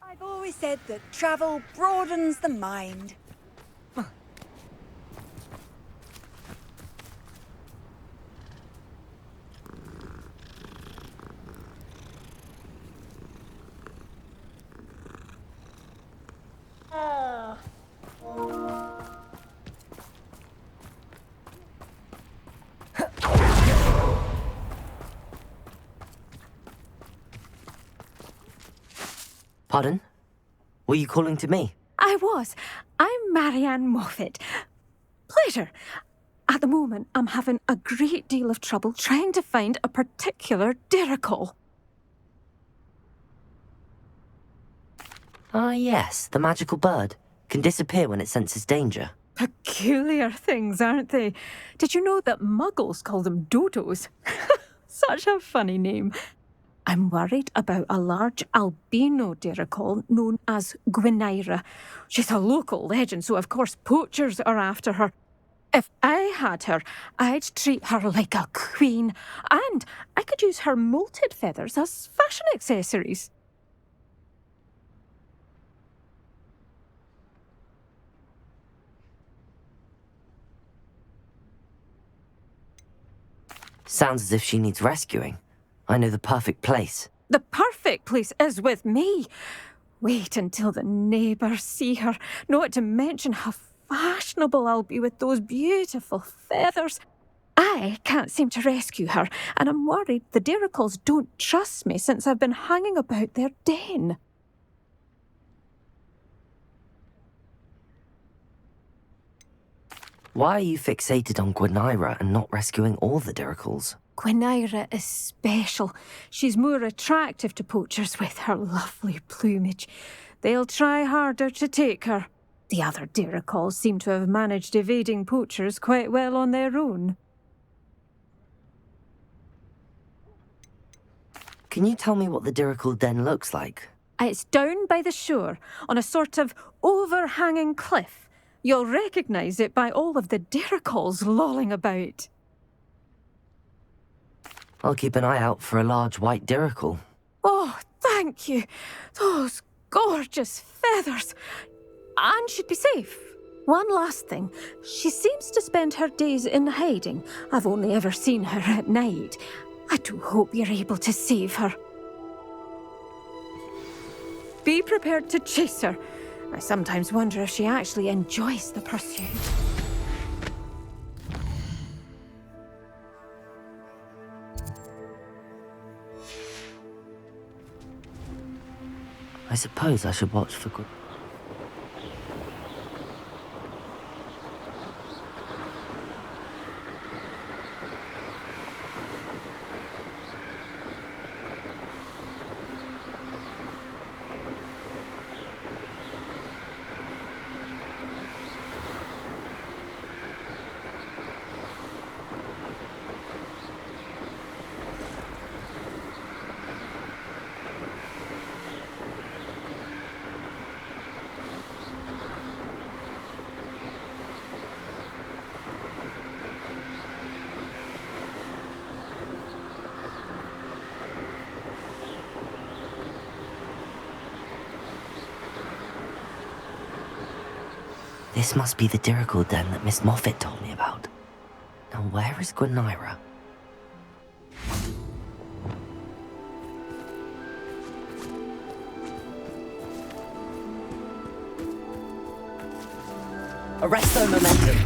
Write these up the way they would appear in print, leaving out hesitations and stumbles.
I've always said that travel broadens the mind. Pardon? Were you calling to me? I was. I'm Marianne Moffat. Pleasure. At the moment, I'm having a great deal of trouble trying to find a particular derrickle. Ah, yes, the magical bird. Can disappear when it senses danger. Peculiar things, aren't they? Did you know that muggles call them dodos? Such a funny name. I'm worried about a large albino derrickle known as Gwynaira. She's a local legend, so of course poachers are after her. If I had her, I'd treat her like a queen, and I could use her molted feathers as fashion accessories. Sounds as if she needs rescuing. I know the perfect place. The perfect place is with me. Wait until the neighbours see her, not to mention how fashionable I'll be with those beautiful feathers. I can't seem to rescue her, and I'm worried the derricles don't trust me since I've been hanging about their den. Why are you fixated on Gwynaira and not rescuing all the derricles? Gwynaira is special. She's more attractive to poachers with her lovely plumage. They'll try harder to take her. The other derricles seem to have managed evading poachers quite well on their own. Can you tell me what the derrickle den looks like? It's down by the shore, on a sort of overhanging cliff. You'll recognise it by all of the derricles lolling about. I'll keep an eye out for a large white derrickle. Oh, thank you. Those gorgeous feathers. And she'd be safe. One last thing. She seems to spend her days in hiding. I've only ever seen her at night. I do hope you're able to save her. Be prepared to chase her. I sometimes wonder if she actually enjoys the pursuit. I suppose I should watch for good. This must be the derrickle den that Miss Moffat told me about. Now where is Gwynaira? Arresto momentum!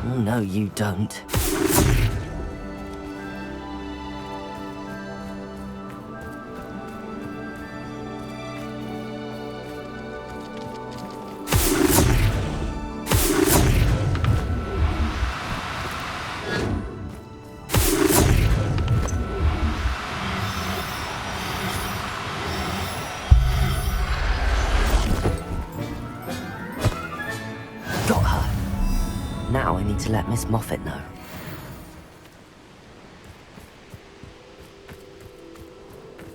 Oh, no, you don't. Got her. Now I need to let Miss Moffat know.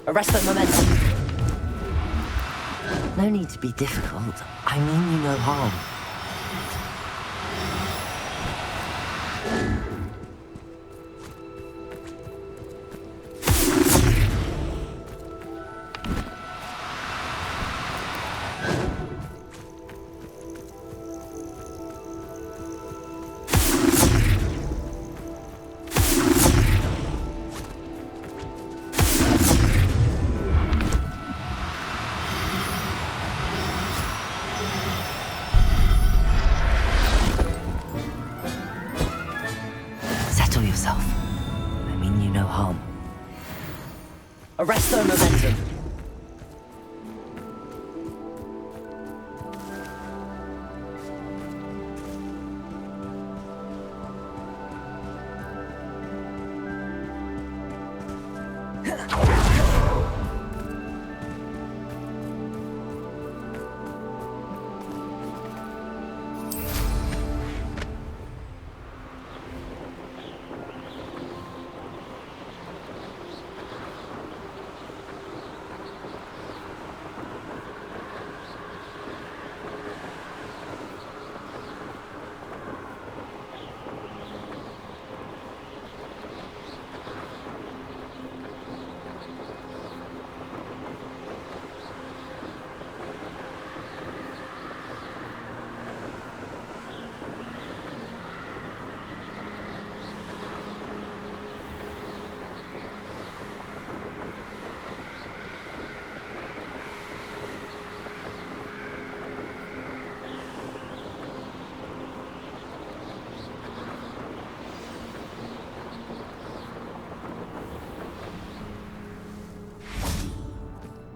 Arresto momentum. No need to be difficult. I mean you no harm. Settle yourself. I mean you no harm. Arrest their momentum.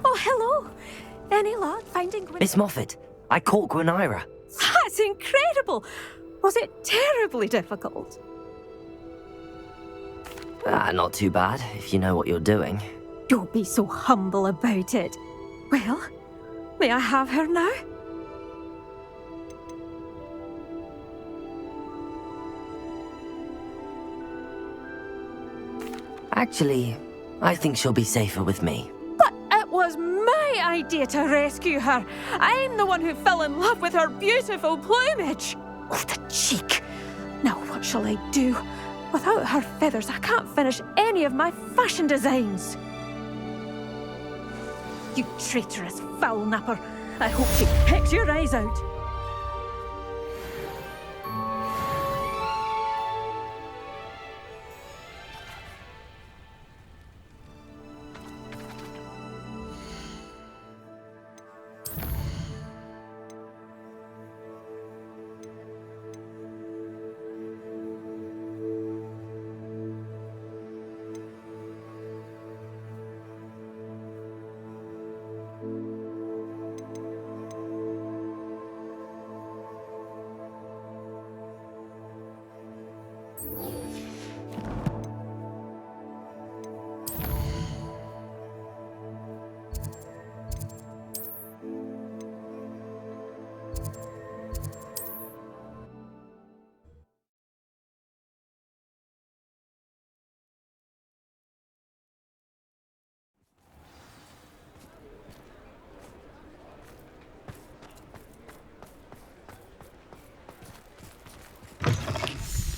Oh, hello. Any luck finding Gwyn? Miss Moffat, I caught Gwynaira. That's incredible. Was it terribly difficult? Not too bad, if you know what you're doing. Don't be so humble about it. Well, may I have her now? Actually, I think she'll be safer with me. But it was my idea to rescue her. I'm the one who fell in love with her beautiful plumage. Oh, the cheek. Now what shall I do? Without her feathers, I can't finish any of my fashion designs. You traitorous foul napper. I hope she pecks your eyes out.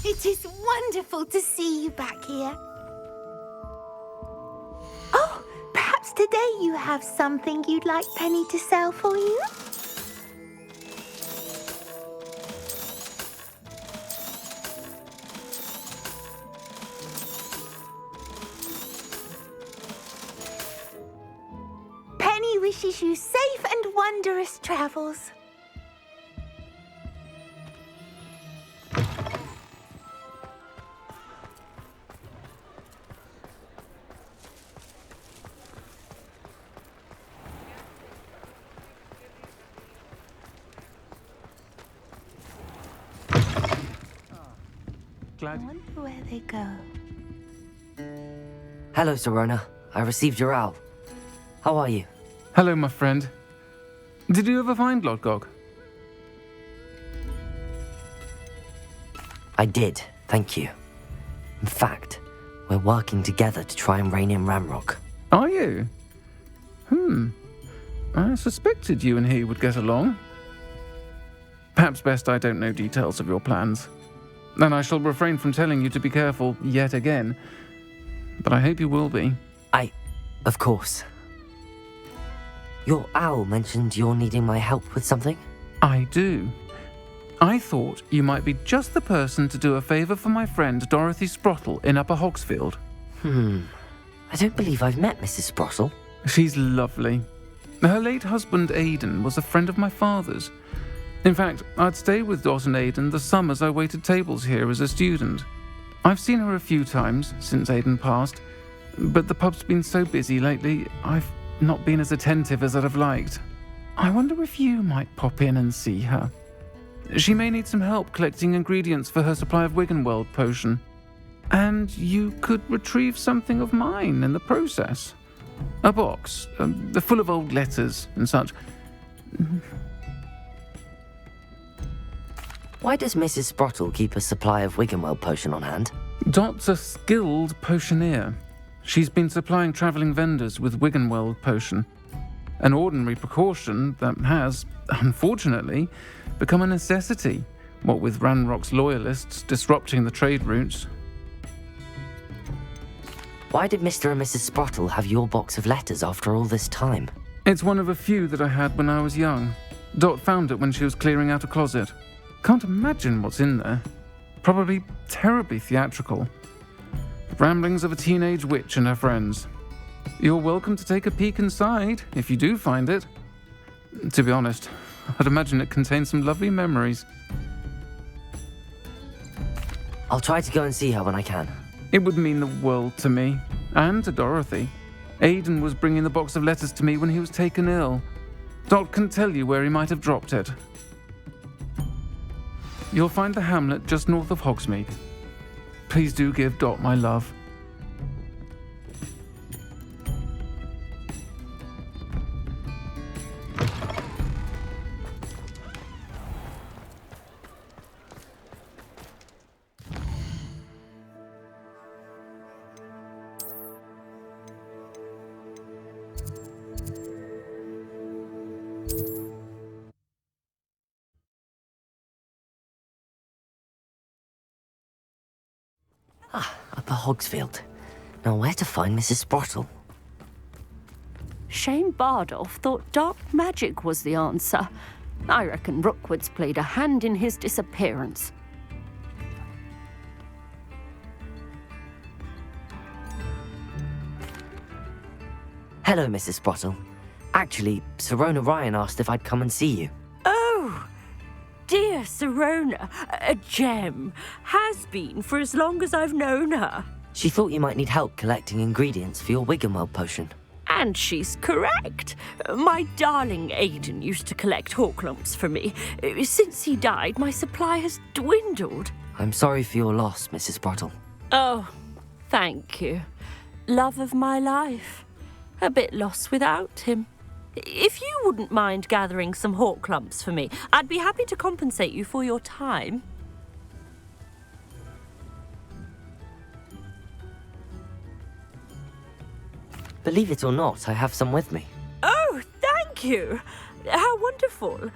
It is wonderful to see you back here. Oh, perhaps today you have something you'd like Penny to sell for you? Penny wishes you safe and wondrous travels. I wonder where they go. Hello, Serona. I received your owl. How are you? Hello, my friend. Did you ever find Lord Gog? I did, thank you. In fact, we're working together to try and rein in Ramrock. Are you? I suspected you and he would get along. Perhaps best I don't know details of your plans. And I shall refrain from telling you to be careful yet again. But I hope you will be. Of course. Your owl mentioned you're needing my help with something? I do. I thought you might be just the person to do a favour for my friend Dorothy Sprottle in Upper Hogsfield. I don't believe I've met Mrs. Sprottle. She's lovely. Her late husband Aidan was a friend of my father's. In fact, I'd stayed with Dot and Aidan the summers I waited tables here as a student. I've seen her a few times since Aidan passed, but the pub's been so busy lately, I've not been as attentive as I'd have liked. I wonder if you might pop in and see her. She may need some help collecting ingredients for her supply of Wiggenweld potion. And you could retrieve something of mine in the process. A box, full of old letters and such. Why does Mrs. Sprottle keep a supply of Wiggenweld potion on hand? Dot's a skilled potioneer. She's been supplying travelling vendors with Wiggenweld potion. An ordinary precaution that has, unfortunately, become a necessity, what with Ranrock's loyalists disrupting the trade routes. Why did Mr. and Mrs. Sprottle have your box of letters after all this time? It's one of a few that I had when I was young. Dot found it when she was clearing out a closet. Can't imagine what's in there. Probably terribly theatrical. The ramblings of a teenage witch and her friends. You're welcome to take a peek inside, if you do find it. To be honest, I'd imagine it contains some lovely memories. I'll try to go and see her when I can. It would mean the world to me, and to Dorothy. Aidan was bringing the box of letters to me when he was taken ill. Dot can tell you where he might have dropped it. You'll find the hamlet just north of Hogsmeade. Please do give Dot my love. Upper Hogsfield. Now where to find Mrs. Sprottle? Shane Bardolph thought dark magic was the answer. I reckon Rookwood's played a hand in his disappearance. Hello, Mrs. Sprottle. Actually, Sirona Ryan asked if I'd come and see you. Oh, dear Sirona, a gem. Has been for as long as I've known her. She thought you might need help collecting ingredients for your Wiggenweld potion. And she's correct. My darling Aidan used to collect hawklumps for me. Since he died, my supply has dwindled. I'm sorry for your loss, Mrs. Sprottle. Oh, thank you. Love of my life. A bit lost without him. If you wouldn't mind gathering some hawklumps for me, I'd be happy to compensate you for your time. Believe it or not, I have some with me. Oh, thank you. How wonderful.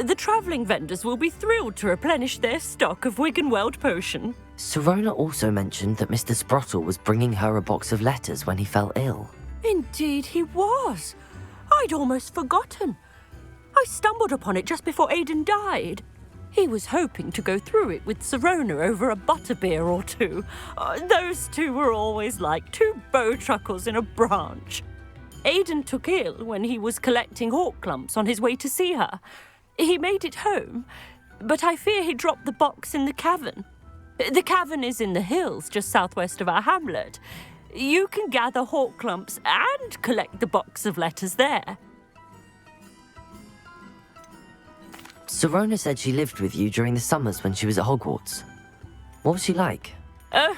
The travelling vendors will be thrilled to replenish their stock of Wiggenweld potion. Sirona also mentioned that Mr. Sprottle was bringing her a box of letters when he fell ill. Indeed he was. I'd almost forgotten. I stumbled upon it just before Aidan died. He was hoping to go through it with Sirona over a butterbeer or two. Those two were always like two bowtruckles in a branch. Aidan took ill when he was collecting hawklumps on his way to see her. He made it home, but I fear he dropped the box in the cavern. The cavern is in the hills just southwest of our hamlet. You can gather hawklumps and collect the box of letters there. Sirona said she lived with you during the summers when she was at Hogwarts. What was she like? Oh,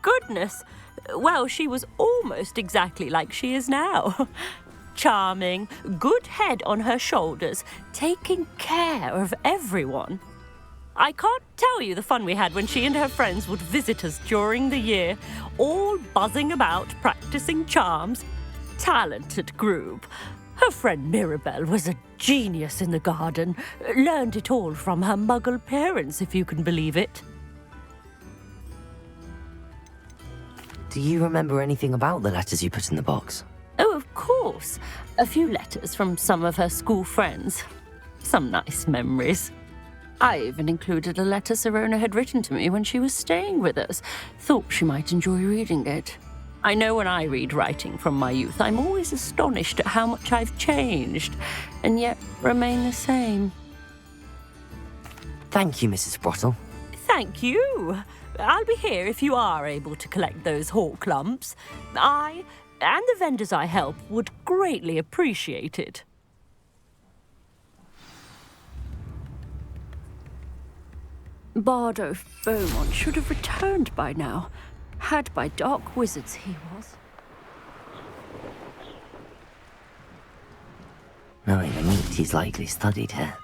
goodness. Well, she was almost exactly like she is now. Charming, good head on her shoulders, taking care of everyone. I can't tell you the fun we had when she and her friends would visit us during the year, all buzzing about, practicing charms. Talented group. Her friend Mirabelle was a genius in the garden. Learned it all from her Muggle parents, if you can believe it. Do you remember anything about the letters you put in the box? Oh, of course. A few letters from some of her school friends. Some nice memories. I even included a letter Sirona had written to me when she was staying with us. Thought she might enjoy reading it. I know when I read writing from my youth, I'm always astonished at how much I've changed, and yet remain the same. Thank you, Mrs. Sprottle. Thank you. I'll be here if you are able to collect those hawk lumps. I, and the vendors I help, would greatly appreciate it. Bardo Beaumont should have returned by now. Had by dark wizards he was. Knowing the meat, he's likely studied here.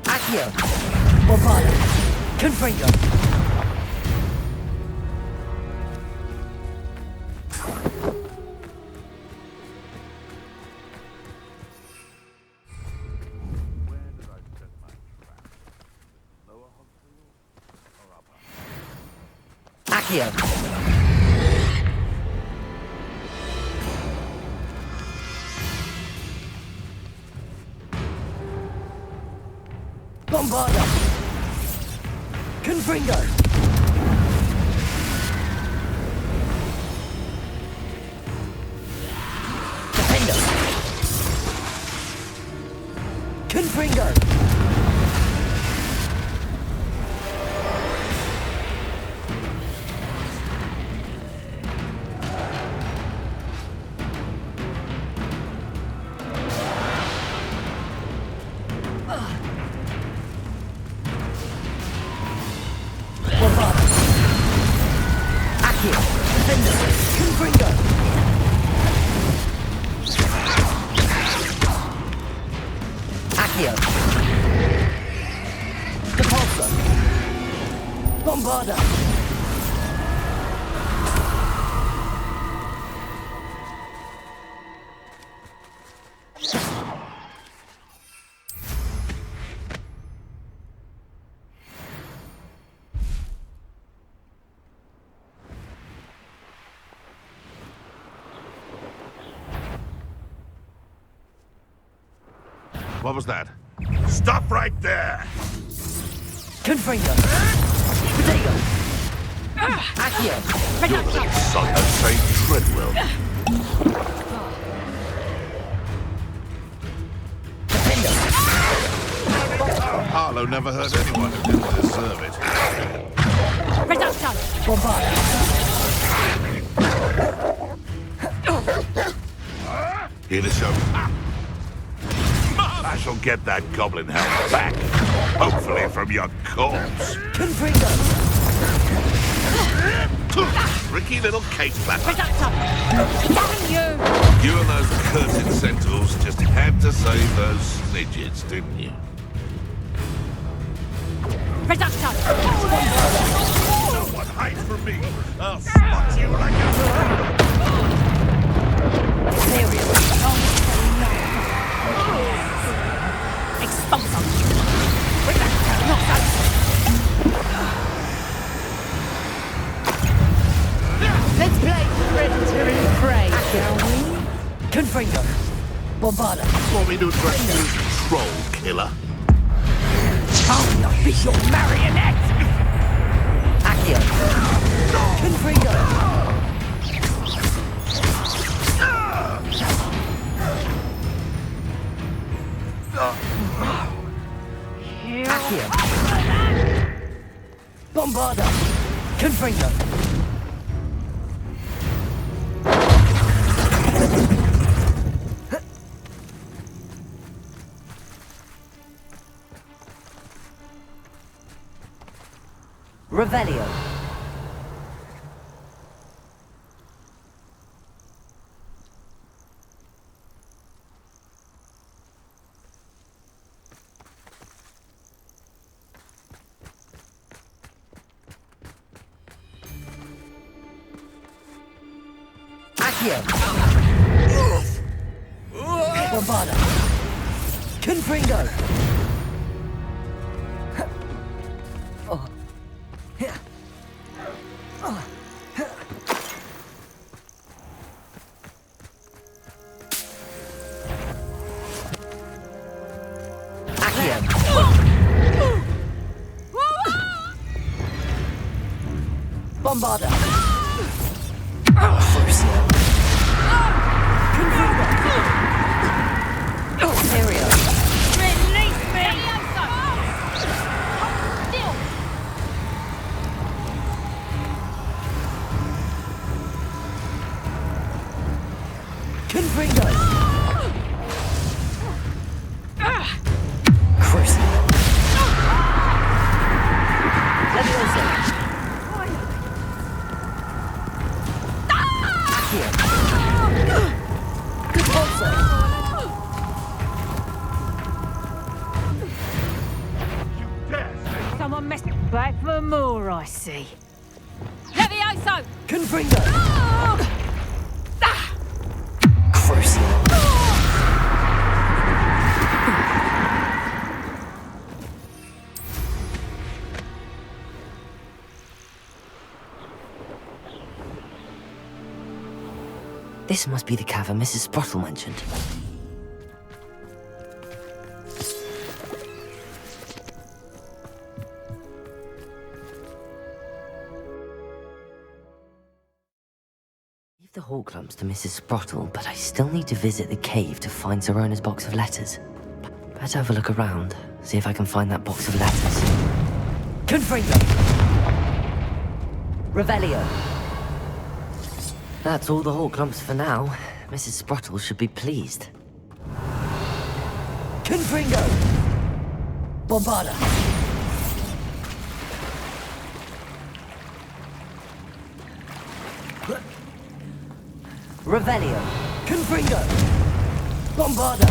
Accio! Bravado! Confringo! Accio! Bombarda! Confringo! Defender! Confringo! Bombarda! What was that? Stop right there! Confringo! Potato! Accio! You're the son of Saint Treadwell. Defender! Harlow never hurt anyone who didn't deserve it. Reduction! Bombarda! Here to show. I shall get that goblin helmet back. Hopefully from your corpse. Confringo! Tricky little cake flapper. Damn you! You and those cursed centaurs just had to save those snidgets, didn't you? Reduction! No one hides from me. I'll spot you like Expulsum! Let's play predatory prey, shall we? Confringo! Bombarda. Want me to address you as troll killer? I'll not be your marionette! Accio. Confringo. Accio. Bombarda. Confringo. Revelio. Accio. Bombarda. Confringo. Bombarda. Furcio. Confringo. Aereo. Release me! Confringo. Furcio. Levioso. Someone messed back for more, I see. Levioso! Confringo. Crucio. This must be the cavern Mrs. Sprottle mentioned. Leave the hall clumps to Mrs. Sprottle, but I still need to visit the cave to find Zerona's box of letters. Better have a look around, see if I can find that box of letters. Confringo. Revelio. That's all the hall clumps for now. Mrs. Sprottle should be pleased. Confringo. Bombarda. Revelio. Confringo. Bombarda.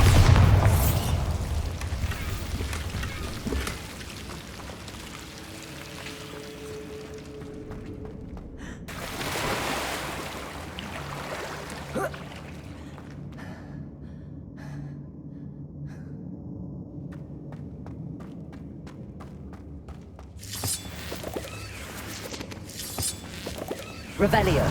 Revelio.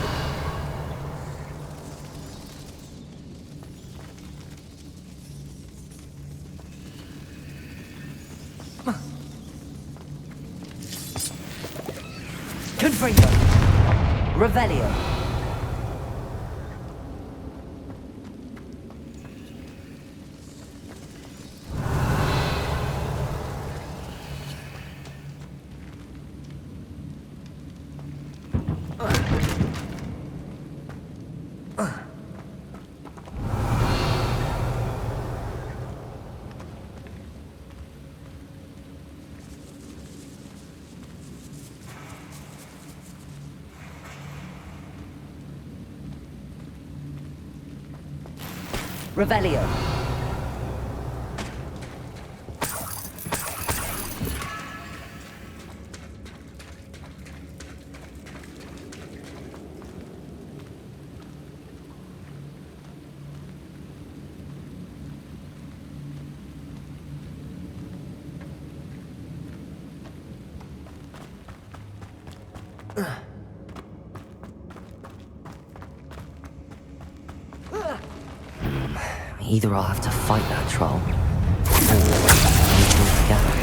Confringo. Revelio. Revelio. Either I'll have to fight that troll, or meet him together.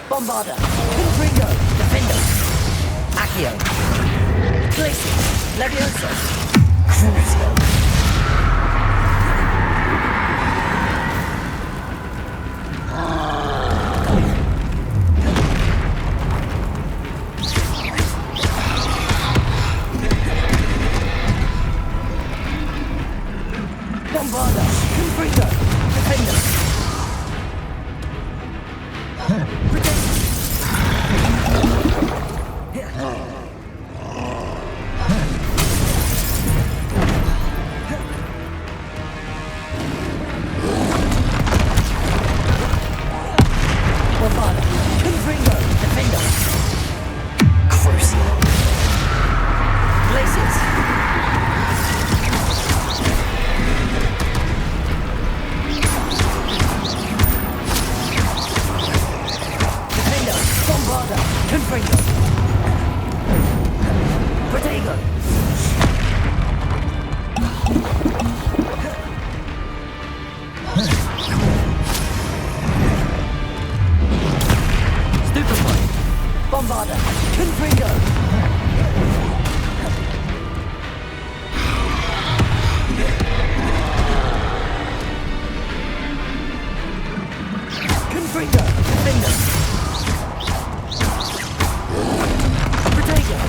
Bombarder, Confringo, Defender, Accio, Glacius, Levioso, Crucio. Bombarder, Confringo, Defender. Bombarder, Confringo, Defender. Crucio. Glacius. Defender, Bombarder, Confringo. Protego. Stupefy. Bombarder, Confringo. Confringo, Defender. Protego.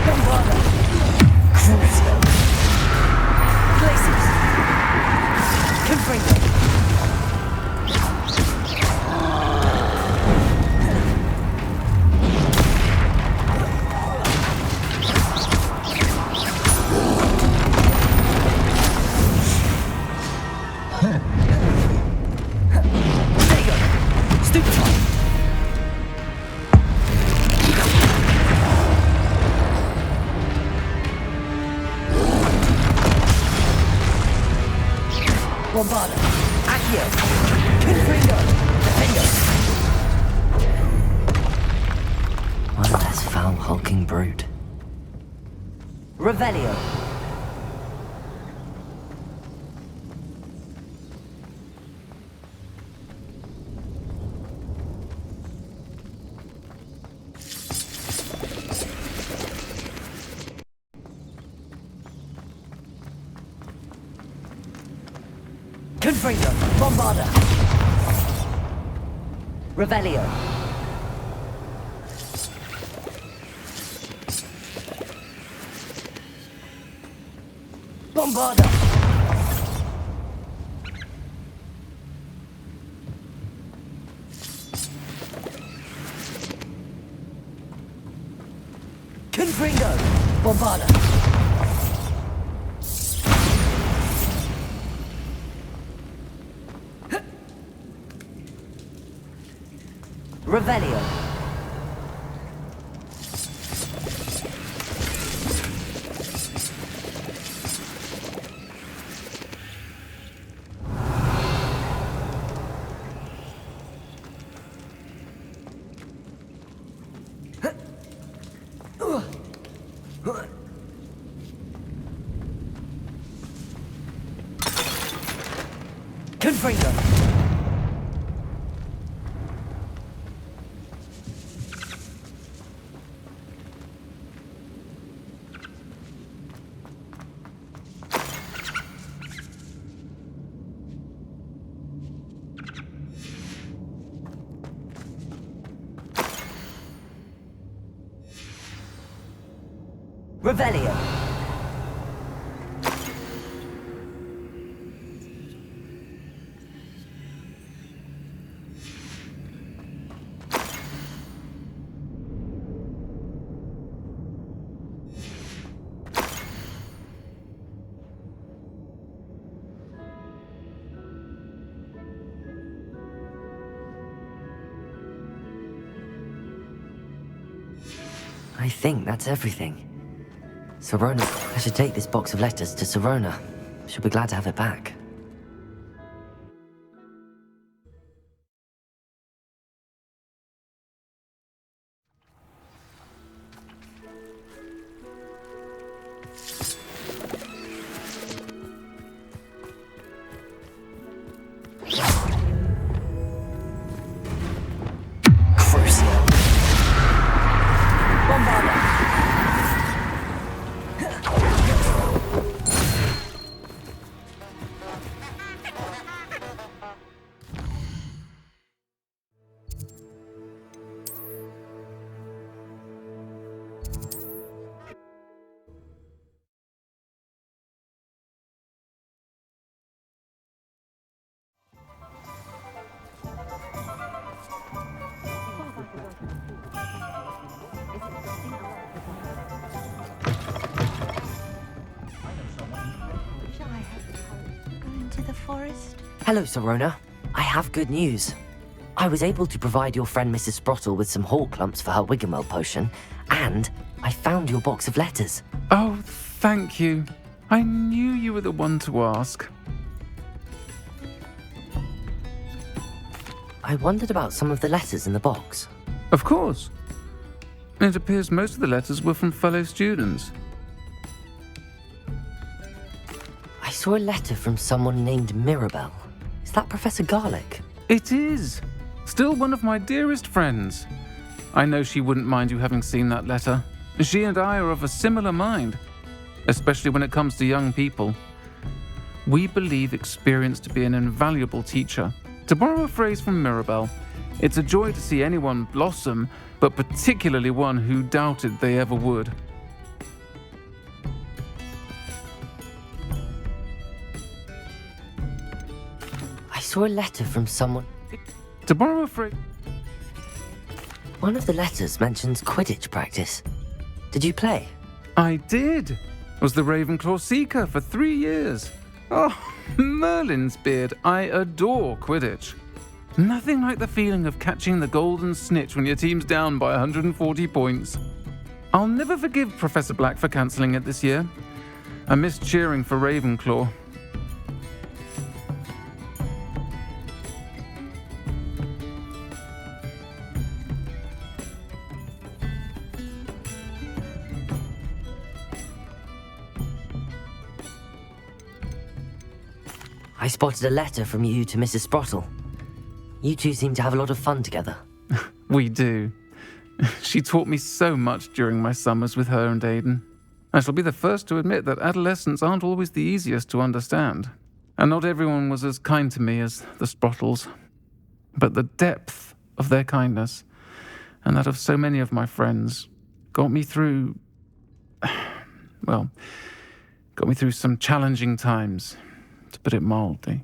Bombarder. Crucio. Glacius. Confringo. Protego. Stupefy. Bombarder, Accio, Confringo, Defender. One less foul hulking brute. Revelio. Confringo, Bombarder. Revelio. Bombarder. Confringo, Bombarder. Revelio. Confringo. Revelio. I think that's everything. Sirona, I should take this box of letters to Sirona. She'll be glad to have it back. Hello, Sorona. I have good news. I was able to provide your friend Mrs. Sprottle with some hall clumps for her Wiggenweld potion, and I found your box of letters. Oh, thank you. I knew you were the one to ask. I wondered about some of the letters in the box. Of course. It appears most of the letters were from fellow students. I saw a letter from someone named Mirabelle. Is that Professor Garlick? It is. Still one of my dearest friends. I know she wouldn't mind you having seen that letter. She and I are of a similar mind, especially when it comes to young people. We believe experience to be an invaluable teacher. To borrow a phrase from Mirabelle, it's a joy to see anyone blossom, but particularly one who doubted they ever would. I saw a letter from someone. To borrow a phrase... One of the letters mentions Quidditch practice. Did you play? I did. Was the Ravenclaw Seeker for 3 years. Oh, Merlin's beard. I adore Quidditch. Nothing like the feeling of catching the golden snitch when your team's down by 140 points. I'll never forgive Professor Black for cancelling it this year. I missed cheering for Ravenclaw. I spotted a letter from you to Mrs. Sprottle. You two seem to have a lot of fun together. We do. She taught me so much during my summers with her and Aidan. I shall be the first to admit that adolescents aren't always the easiest to understand. And not everyone was as kind to me as the Sprottles. But the depth of their kindness, and that of so many of my friends, got me through... well, got me through some challenging times, to put it mildly.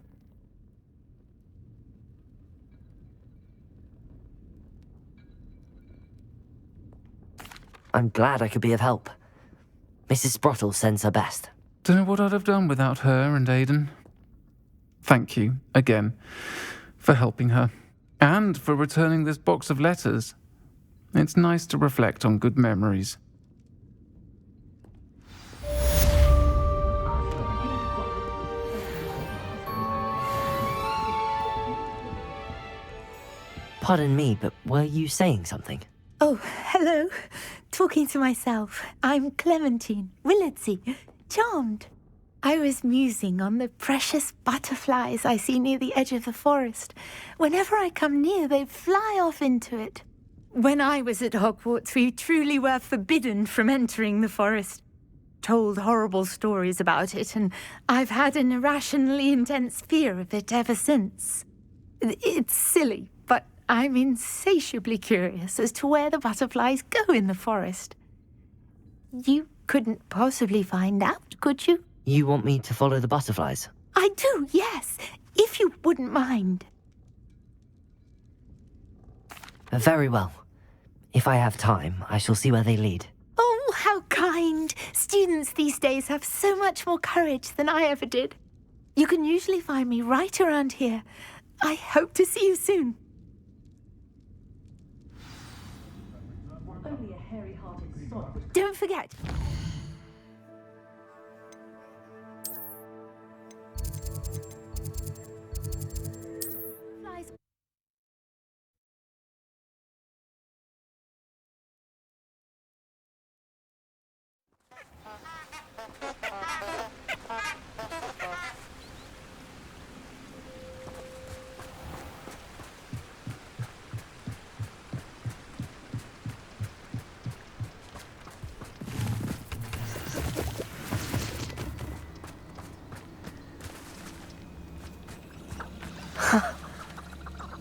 I'm glad I could be of help. Mrs. Sprottle sends her best. Don't know what I'd have done without her and Aidan. Thank you, again, for helping her, and for returning this box of letters. It's nice to reflect on good memories. Pardon me, but were you saying something? Oh, hello. Talking to myself. I'm Clementine Willardsey. Charmed. I was musing on the precious butterflies I see near the edge of the forest. Whenever I come near, they fly off into it. When I was at Hogwarts, we truly were forbidden from entering the forest. Told horrible stories about it, and I've had an irrationally intense fear of it ever since. It's silly, but I'm insatiably curious as to where the butterflies go in the forest. You couldn't possibly find out, could you? You want me to follow the butterflies? I do, yes, if you wouldn't mind. Very well. If I have time, I shall see where they lead. Oh, how kind. Students these days have so much more courage than I ever did. You can usually find me right around here. I hope to see you soon. Don't forget.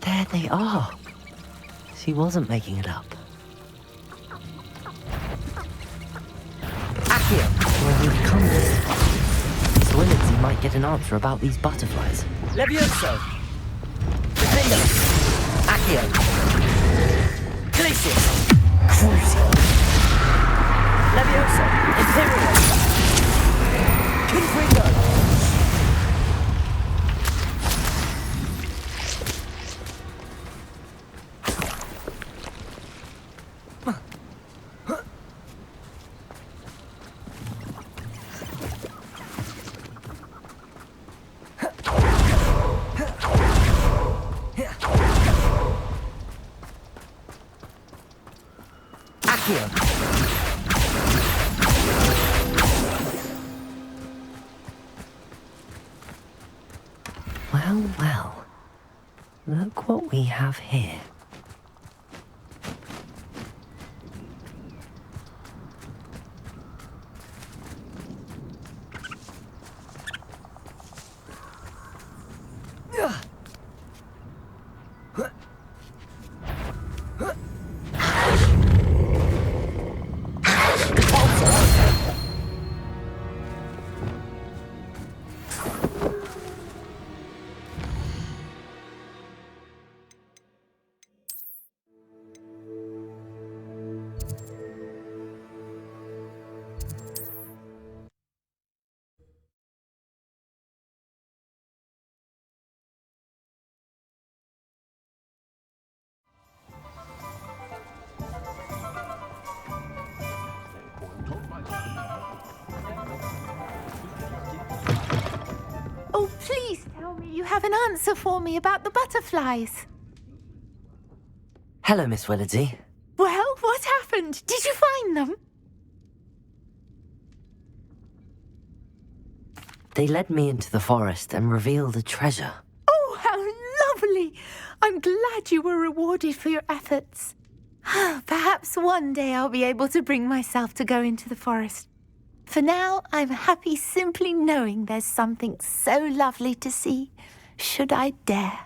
There they are. She wasn't making it up. Accio! Well, we've come this far. Miss Willardsey might get an answer about these butterflies. Levioso! Defendo! Accio! Glacius! Crucio! Levioso! Imperial! Confringo! Accio. Well, well. Look what we have here. Oh, please tell me you have an answer for me about the butterflies. Hello, Miss Willardsey. Well, what happened? Did you find them? They led me into the forest and revealed a treasure. Oh, how lovely! I'm glad you were rewarded for your efforts. Perhaps one day I'll be able to bring myself to go into the forest. For now, I'm happy simply knowing there's something so lovely to see, should I dare.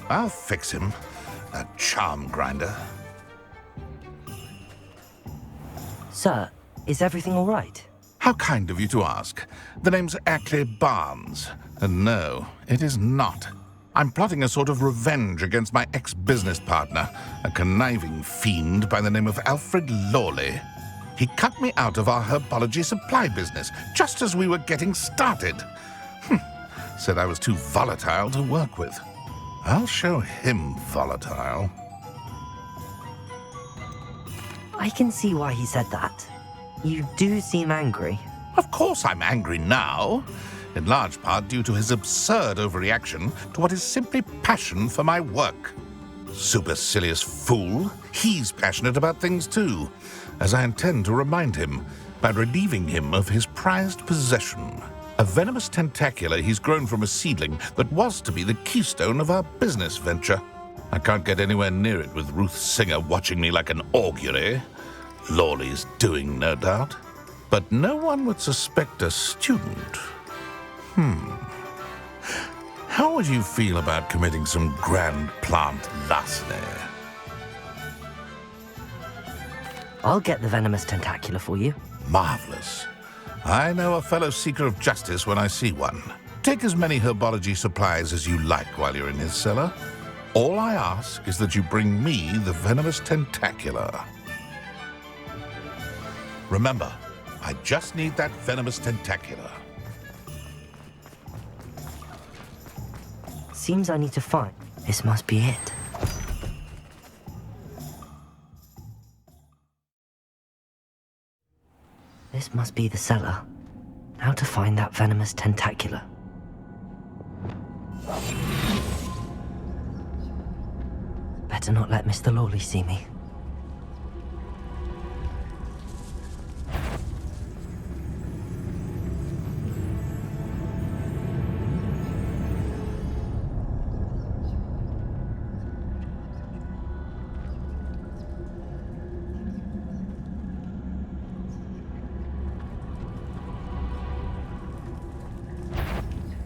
I'll fix him. A charm grinder. Sir, is everything all right? How kind of you to ask. The name's Ackley Barnes. And no, it is not. I'm plotting a sort of revenge against my ex-business partner, a conniving fiend by the name of Alfred Lawley. He cut me out of our herbology supply business just as we were getting started. Said I was too volatile to work with. I'll show him volatile. I can see why he said that. You do seem angry. Of course I'm angry now, in large part due to his absurd overreaction to what is simply passion for my work. Supercilious fool, he's passionate about things too, as I intend to remind him by relieving him of his prized possession. A venomous tentacular he's grown from a seedling that was to be the keystone of our business venture. I can't get anywhere near it with Ruth Singer watching me like an augury. Lawley's doing, no doubt. But no one would suspect a student. How would you feel about committing some grand plant larceny? I'll get the venomous tentacular for you. Marvelous. I know a fellow seeker of justice when I see one. Take as many herbology supplies as you like while you're in his cellar. All I ask is that you bring me the venomous tentacular. Remember, I just need that venomous tentacular. Seems I need to find. This must be it. This must be the cellar. How to find that venomous tentacular. Better not let Mr. Lawley see me.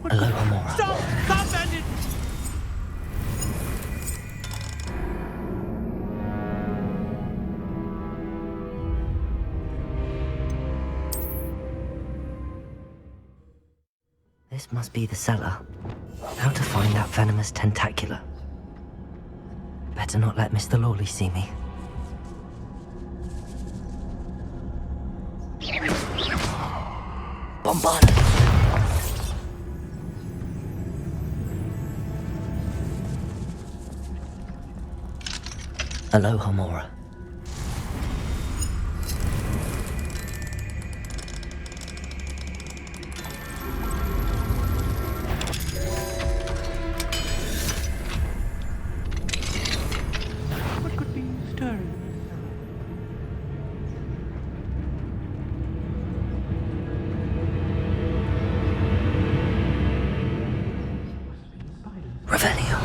Aloha Mora. Stop! Stop, bandit! This must be the cellar. How to find that venomous tentacular. Better not let Mr. Lawley see me. Bombard! Aloha, Mora. What could be stirring? Revelio.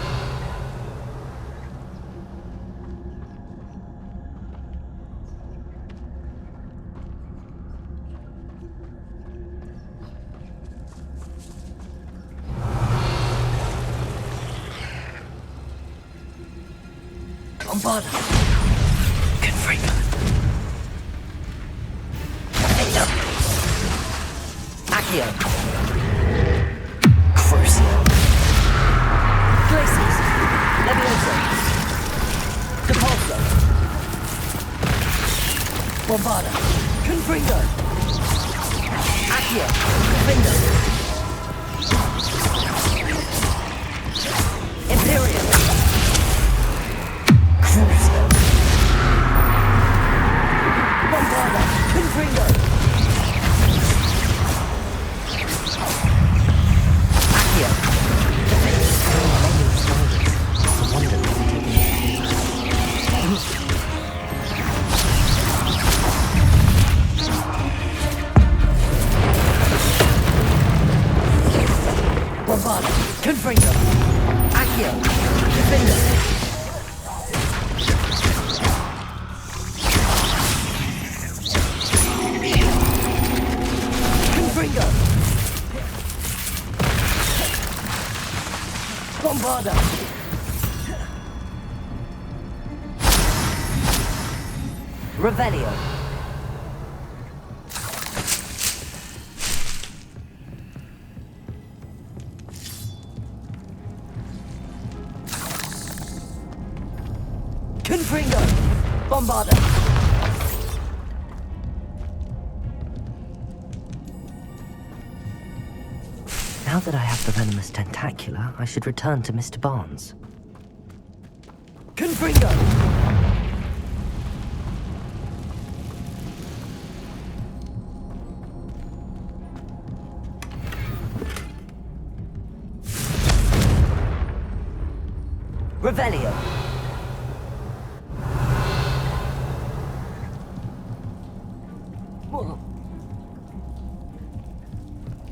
Bombard. Confringo. Endo. Accio. Crucio. Glacius. Levioso. Depulso. Bombarda. Confringo. Accio. Findo. Imperium. Crucio. Bombarda. Confringo. Accio. Bombarda. Confringo. Accio. Defender. Confringo. Bombarda. Revelio. Confringo. Bombarda. Now that I have the venomous tentacula, I should return to Mr. Barnes. Confringo. Revelio.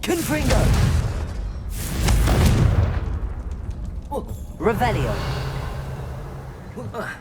Confringo. Revelio. Revelio.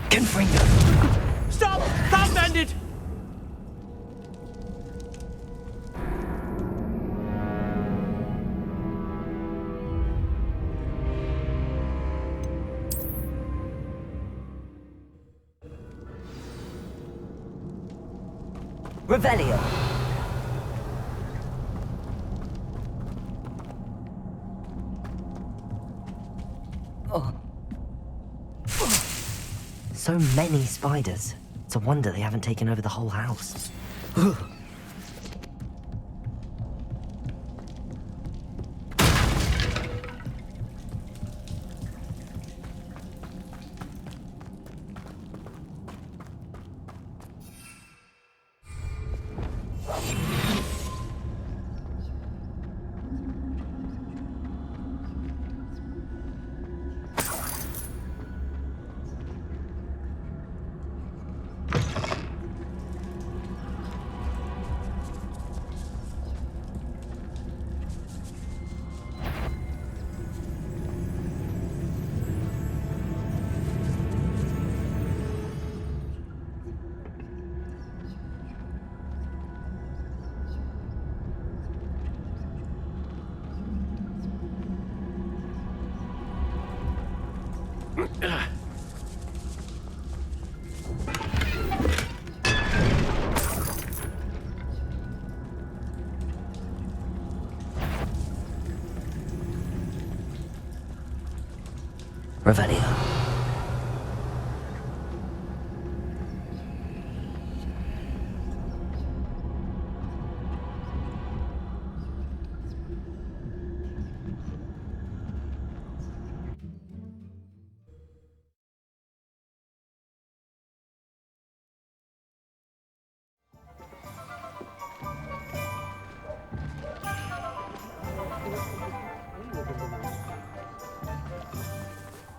Confringo. Stop! Stop, bandit! Revelio. So many spiders. It's a wonder they haven't taken over the whole house. Revelio.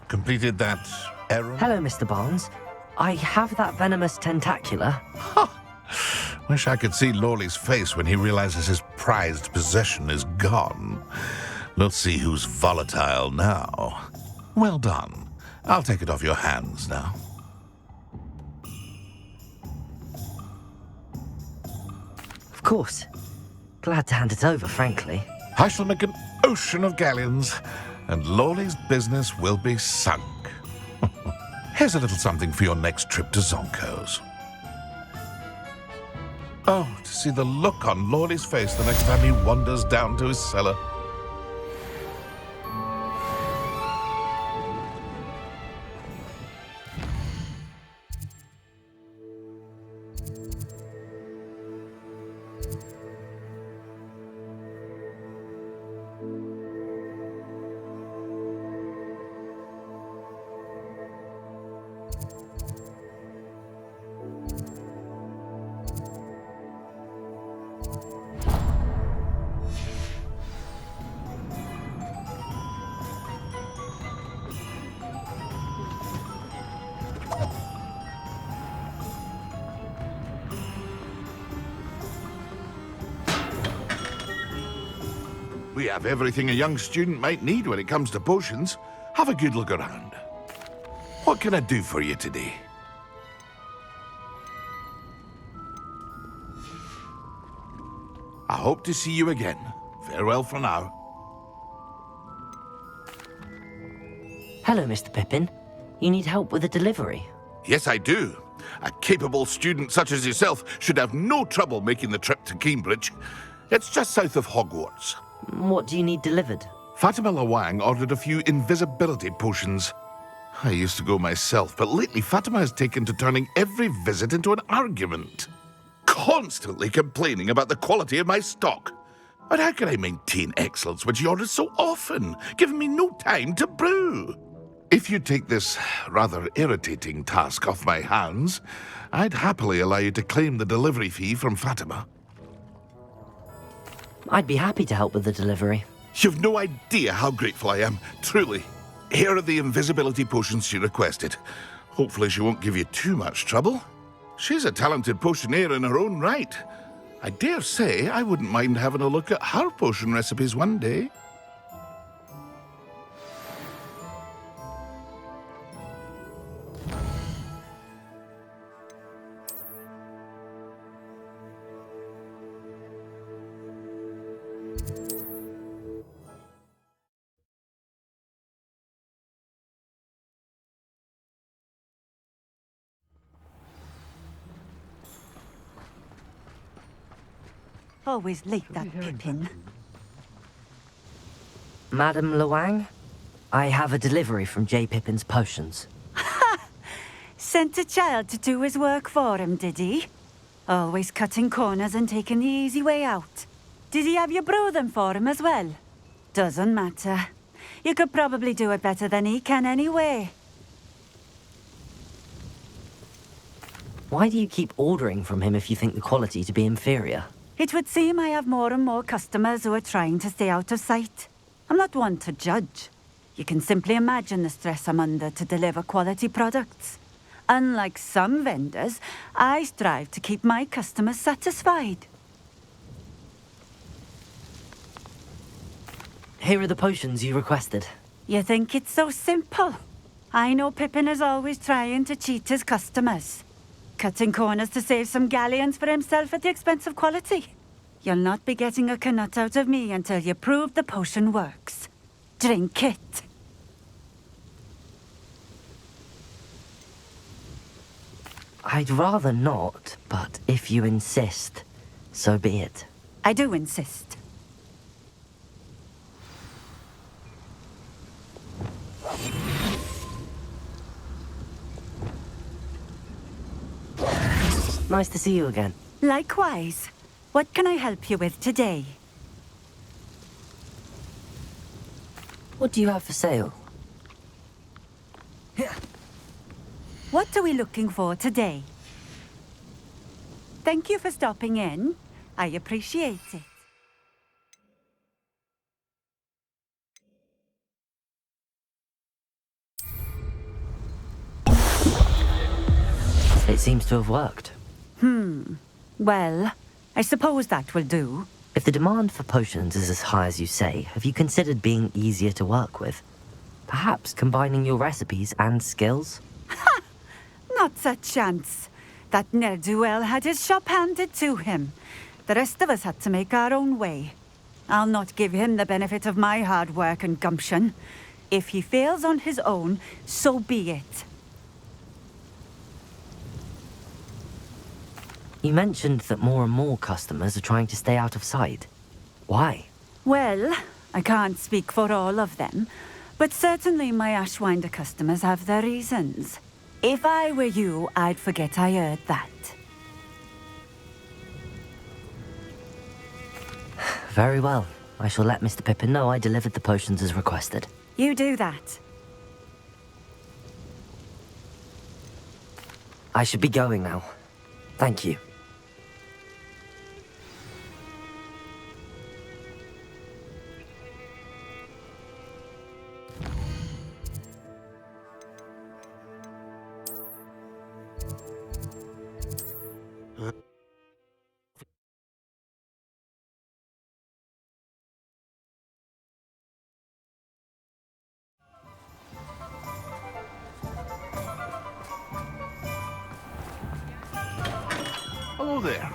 Completed that errand? Hello, Mr. Barnes. I have that venomous tentacula. Wish I could see Lawley's face when he realizes his prized possession is gone. Let's see who's volatile now. Well done. I'll take it off your hands now. Of course. Glad to hand it over, frankly. I shall make an ocean of galleons, and Lawley's business will be sunk. Here's a little something for your next trip to Zonko's. Oh, to see the look on Lawley's face the next time he wanders down to his cellar. We have everything a young student might need when it comes to potions. Have a good look around. What can I do for you today? I hope to see you again. Farewell for now. Hello, Mr. Pippin. You need help with a delivery? Yes, I do. A capable student such as yourself should have no trouble making the trip to Cambridge. It's just south of Hogwarts. What do you need delivered? Fatima Lawang ordered a few invisibility potions. I used to go myself, but lately Fatima has taken to turning every visit into an argument. Constantly complaining about the quality of my stock. But how can I maintain excellence when she orders so often, giving me no time to brew? If you take this rather irritating task off my hands, I'd happily allow you to claim the delivery fee from Fatima. I'd be happy to help with the delivery. You've no idea how grateful I am, truly. Here are the invisibility potions she requested. Hopefully she won't give you too much trouble. She's a talented potioneer in her own right. I dare say I wouldn't mind having a look at her potion recipes one day. Always late, that Pippin. Madam Lawang, I have a delivery from J. Pippin's potions. Sent a child to do his work for him, did he? Always cutting corners and taking the easy way out. Did he have you brew them for him as well? Doesn't matter. You could probably do it better than he can anyway. Why do you keep ordering from him if you think the quality to be inferior? It would seem I have more and more customers who are trying to stay out of sight. I'm not one to judge. You can simply imagine the stress I'm under to deliver quality products. Unlike some vendors, I strive to keep my customers satisfied. Here are the potions you requested. You think it's so simple? I know Pippin is always trying to cheat his customers. Cutting corners to save some galleons for himself at the expense of quality. You'll not be getting a canut out of me until you prove the potion works. Drink it. I'd rather not, but if you insist, so be it. I do insist. Nice to see you again. Likewise. What can I help you with today? What do you have for sale? What are we looking for today? Thank you for stopping in. I appreciate it. It seems to have worked. Well, I suppose that will do. If the demand for potions is as high as you say, have you considered being easier to work with? Perhaps combining your recipes and skills? Not a chance. That ne'er-do-well had his shop handed to him. The rest of us had to make our own way. I'll not give him the benefit of my hard work and gumption. If he fails on his own, so be it. You mentioned that more and more customers are trying to stay out of sight. Why? Well, I can't speak for all of them, but certainly my Ashwinder customers have their reasons. If I were you, I'd forget I heard that. Very well. I shall let Mr. Pippin know I delivered the potions as requested. You do that. I should be going now. Thank you. Hello there.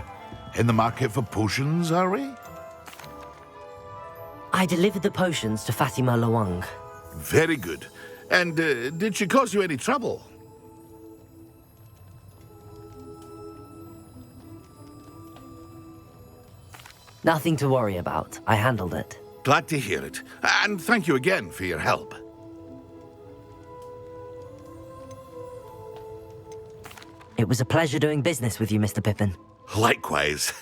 In the market for potions, are we? I delivered the potions to Fatima Lawang. Very good. And did she cause you any trouble? Nothing to worry about. I handled it. Glad to hear it. And thank you again for your help. It was a pleasure doing business with you, Mr. Pippin. Likewise.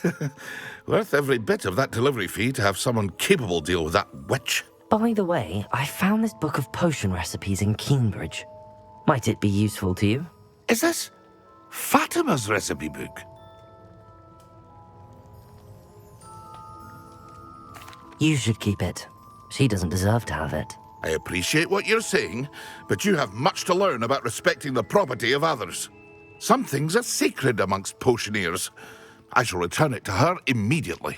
Worth every bit of that delivery fee to have someone capable deal with that witch. By the way, I found this book of potion recipes in Cambridge. Might it be useful to you? Is this Fatima's recipe book? You should keep it. She doesn't deserve to have it. I appreciate what you're saying, but you have much to learn about respecting the property of others. Some things are sacred amongst potioneers. I shall return it to her immediately.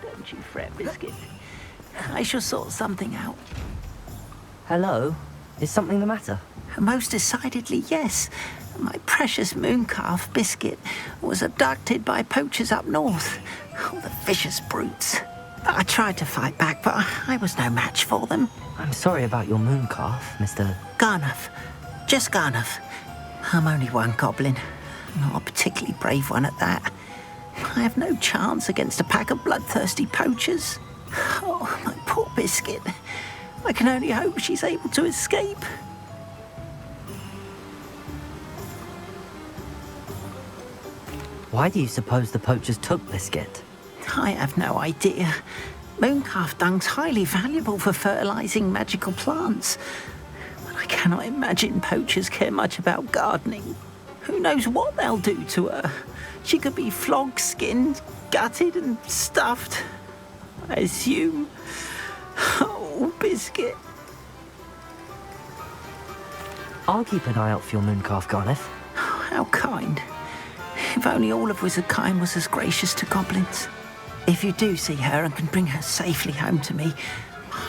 Don't you fret, Biscuit. I shall sort something out. Hello? Is something the matter? Most decidedly, yes. My precious mooncalf, Biscuit, was abducted by poachers up north. Oh, the vicious brutes. I tried to fight back, but I was no match for them. I'm sorry about your mooncalf, Mr. Garnuff. Just Garnuff. I'm only one goblin. Not a particularly brave one at that. I have no chance against a pack of bloodthirsty poachers. Oh, my poor Biscuit. I can only hope she's able to escape. Why do you suppose the poachers took Biscuit? I have no idea. Mooncalf dung's highly valuable for fertilizing magical plants. But I cannot imagine poachers care much about gardening. Who knows what they'll do to her? She could be flogged, skinned, gutted and stuffed. I assume. Oh, Biscuit. I'll keep an eye out for your mooncalf, Garneth. How kind. If only all of Wizardkind was as gracious to goblins. If you do see her and can bring her safely home to me,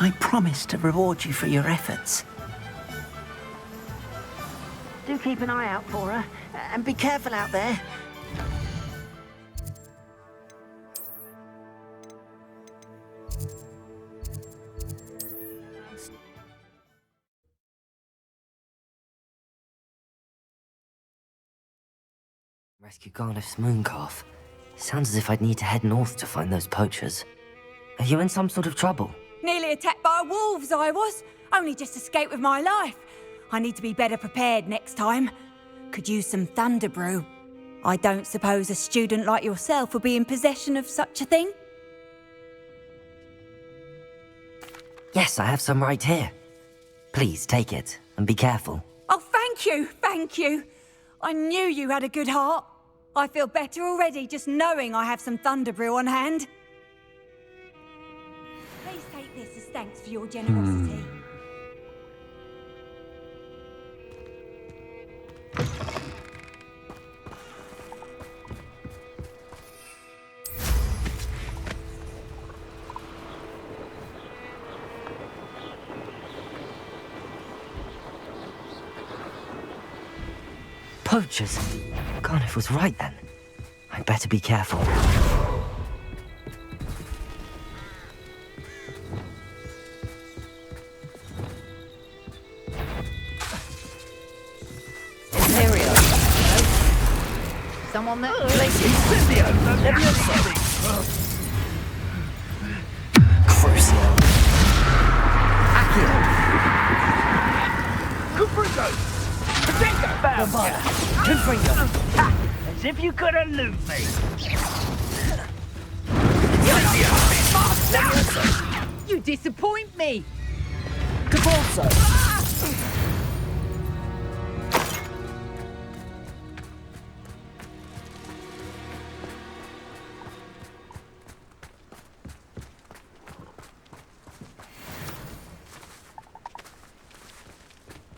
I promise to reward you for your efforts. Do keep an eye out for her, and be careful out there. Rescue Garneth's mooncalf. Sounds as if I'd need to head north to find those poachers. Are you in some sort of trouble? Nearly attacked by wolves, I was. Only just escaped with my life. I need to be better prepared next time. Could use some thunder brew. I don't suppose a student like yourself would be in possession of such a thing? Yes, I have some right here. Please take it, and be careful. Oh, thank you, thank you. I knew you had a good heart. I feel better already just knowing I have some thunder brew on hand. Please take this as thanks for your generosity. Poachers? Garneth was right then. I'd better be careful. Ontario. Someone there? Incendio! Levioso! Crucio. Accio. Confringo! Potato! Bombarda! Confringo! As if you could elude me! You disappoint me! Cabalso!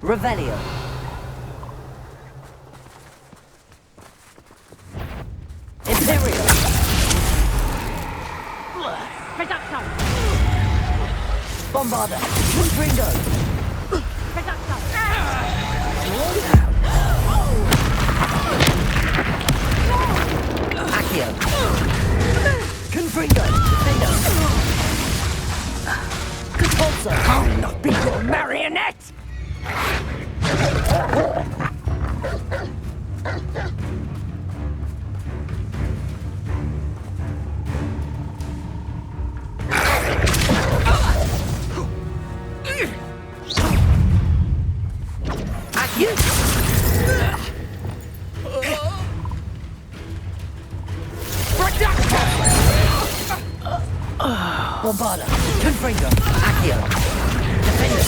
Revelio. Imperial. Reducto! Bombarda. Confringo. Reducto! Accio. Confringo. Defendo. Compulso. I'll not be your marionette! Bombarda. Confringo. Accio. Defender.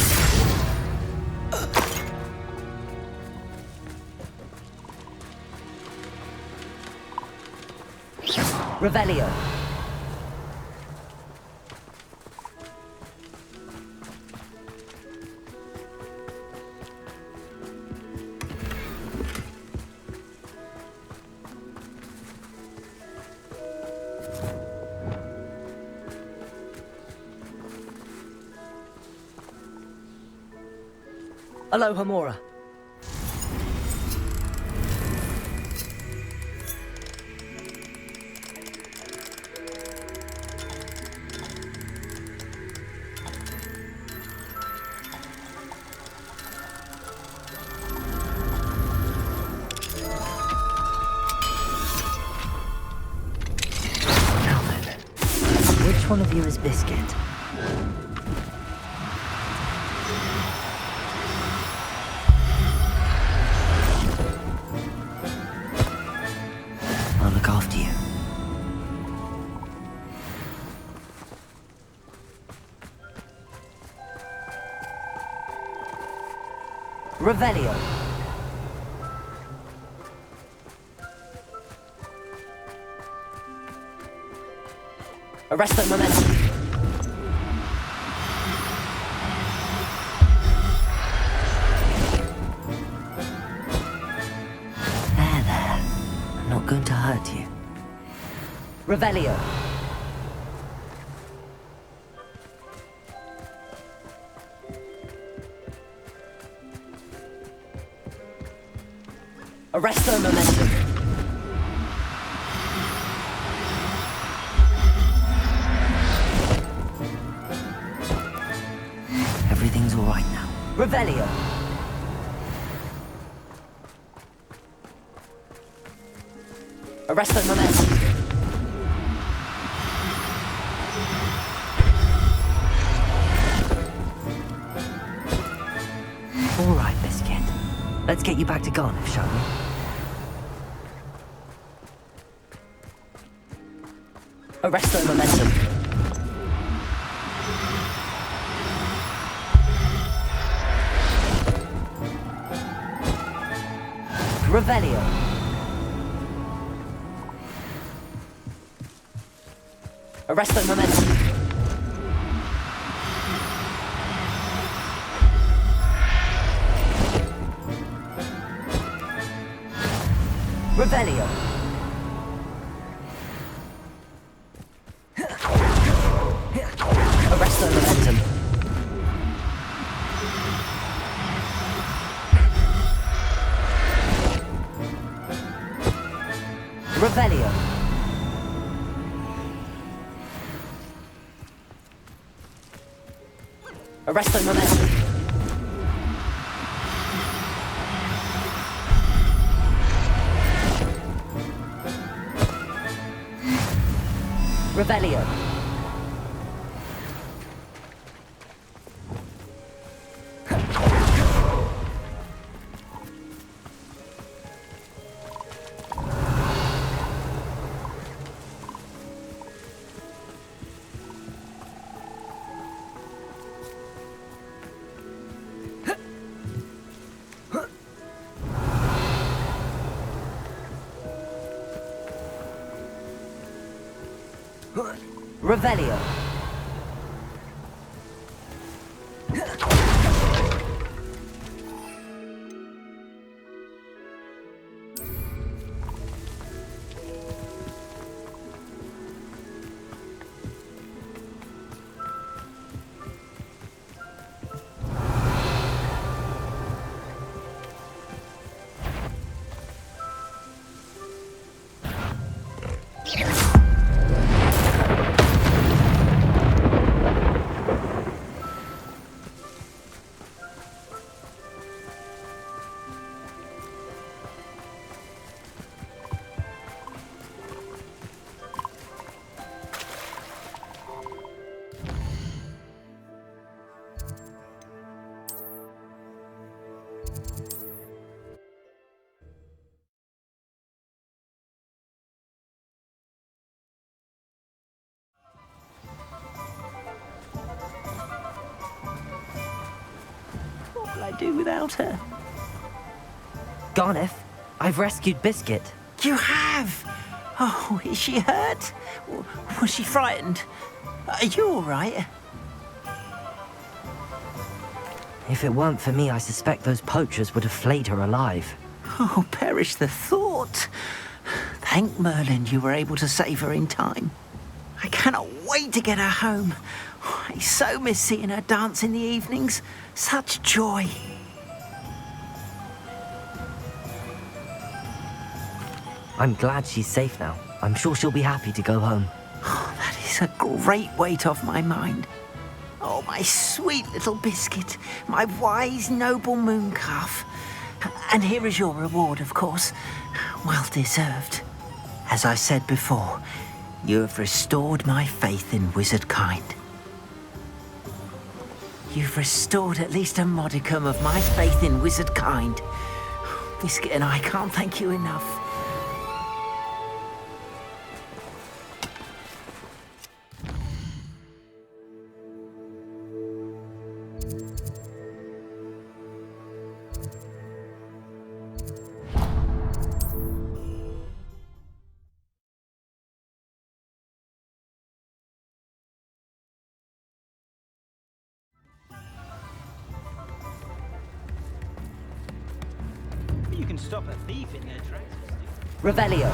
Revelio. Aloha Mora. Which one of you is Biscuit? I'll look after you. Revelio. Arresto momentum. Revelio. Arresto momentum. Everything's all right now. Revelio. Arresto momentum. All right, Biscuit. Let's get you back to Garniff, shall we? Arresto momentum. Revelio. Arresto momentum. Revelio. Arresto momentum. Revelio. Arresto momentum. Revelio. Revelio. What will I do without her? Garniff, I've rescued Biscuit. You have? Oh, is she hurt? Was she frightened? Are you all right? If it weren't for me, I suspect those poachers would have flayed her alive. Oh, perish the thought. Thank Merlin you were able to save her in time. I cannot wait to get her home. I so miss seeing her dance in the evenings. Such joy. I'm glad she's safe now. I'm sure she'll be happy to go home. Oh, that is a great weight off my mind. Oh, my sweet little Biscuit, my wise, noble moon calf. And here is your reward, of course. Well deserved. As I said before, you have restored my faith in wizard kind. You've restored at least a modicum of my faith in wizard kind. Biscuit and I can't thank you enough. You can stop a thief in their tracks. Revelio.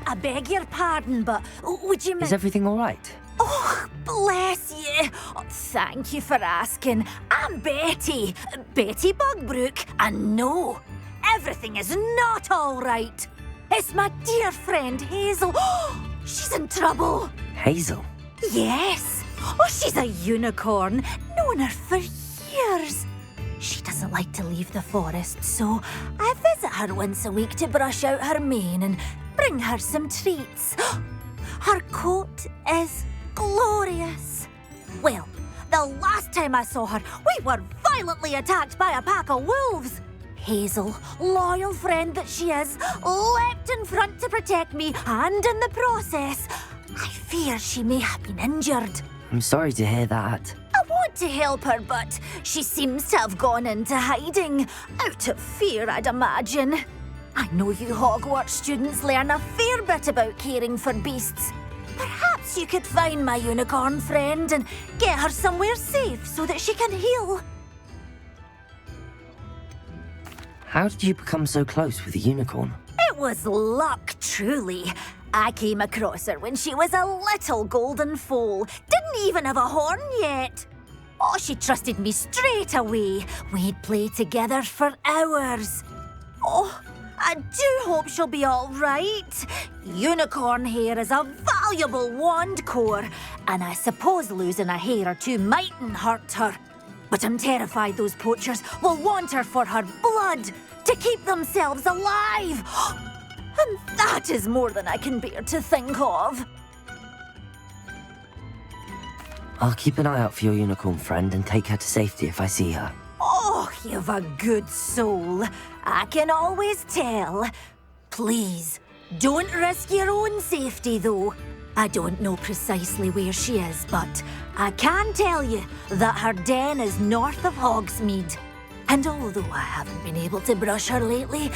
I beg your pardon, but would you... Is everything all right? Oh, bless you. Oh, thank you for asking. I'm Betty. Betty Bugbrook. And no, everything is not all right. It's my dear friend Hazel. She's in trouble. Hazel? Yes. Oh, she's a unicorn. Known her for years. She doesn't like to leave the forest, so I visit her once a week to brush out her mane and bring her some treats. Her coat is glorious. Well, the last time I saw her, we were violently attacked by a pack of wolves. Hazel, loyal friend that she is, leapt in front to protect me, and in the process, I fear she may have been injured. I'm sorry to hear that. I want to help her, but she seems to have gone into hiding. Out of fear, I'd imagine. I know you Hogwarts students learn a fair bit about caring for beasts. Perhaps you could find my unicorn friend and get her somewhere safe so that she can heal. How did you become so close with the unicorn? It was luck, truly. I came across her when she was a little golden foal. Didn't even have a horn yet. Oh, she trusted me straight away. We'd play together for hours. Oh, I do hope she'll be all right. Unicorn hair is a valuable wand core, and I suppose losing a hair or two mightn't hurt her. But I'm terrified those poachers will want her for her blood, to keep themselves alive. And that is more than I can bear to think of. I'll keep an eye out for your unicorn friend and take her to safety if I see her. Oh, you've a good soul. I can always tell. Please, don't risk your own safety, though. I don't know precisely where she is, but I can tell you that her den is north of Hogsmeade. And although I haven't been able to brush her lately,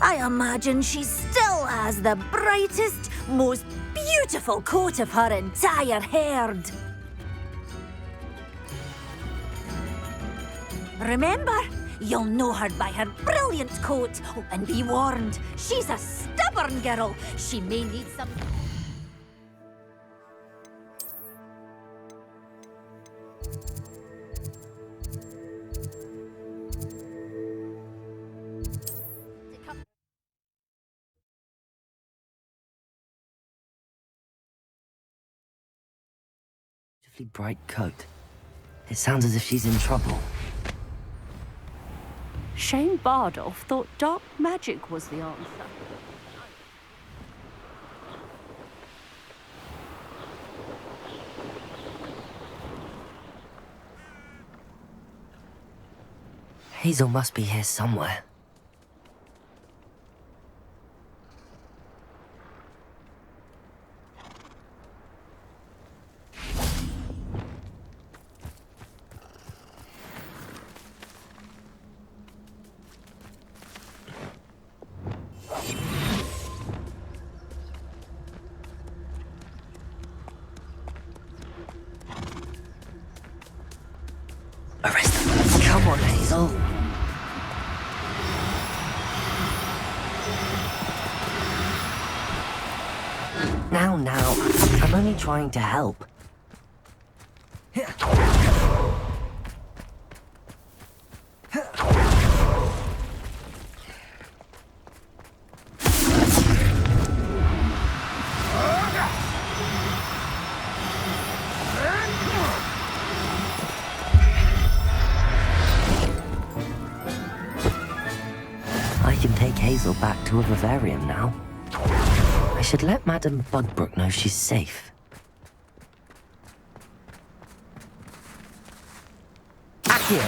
I imagine she still has the brightest, most beautiful coat of her entire herd. Remember, you'll know her by her brilliant coat. Oh, and be warned, she's a stubborn girl. She may need some... Beautifully bright coat. It sounds as if she's in trouble. Shane Bardolph thought dark magic was the answer. Hazel must be here somewhere. Arrest them. Come on, Hazel. Now. I'm only trying to help. I can take Hazel back to a vivarium now. I should let Madame Bugbrook know she's safe. Accio!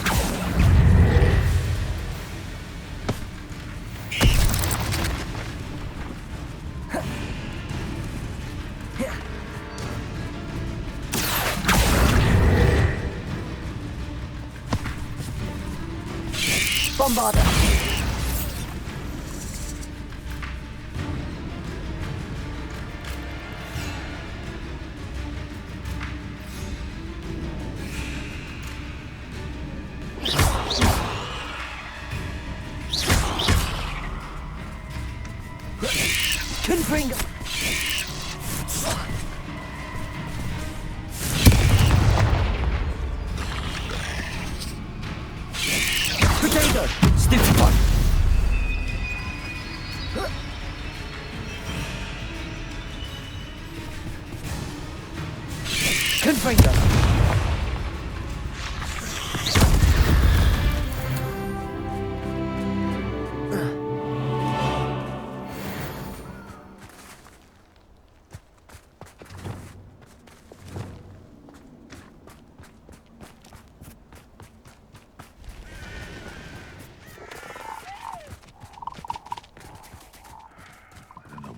Bombarda! Confringo! Confringo!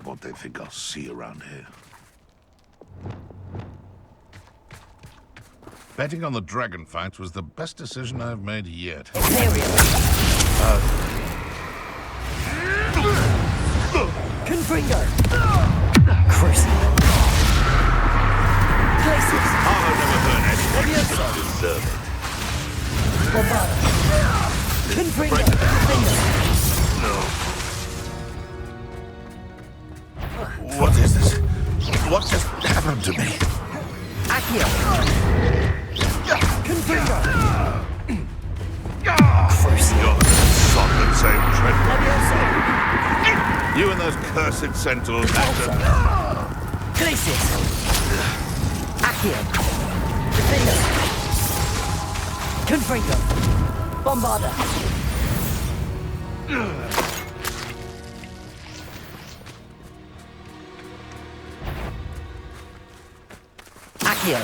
What they think I'll see around here. Betting on the dragon fight was the best decision I've made yet. Confringo! Crucible! Places! I've never heard anything. Leviosa! Deserve it. Bombada! Confringo! No. What is this? What just happened to me? Accio! Confringo! You're son of the same tread. Leviosa! You and those cursed centaurs. Glacius! Accio! Defender! Confringo! Bombada! Accio!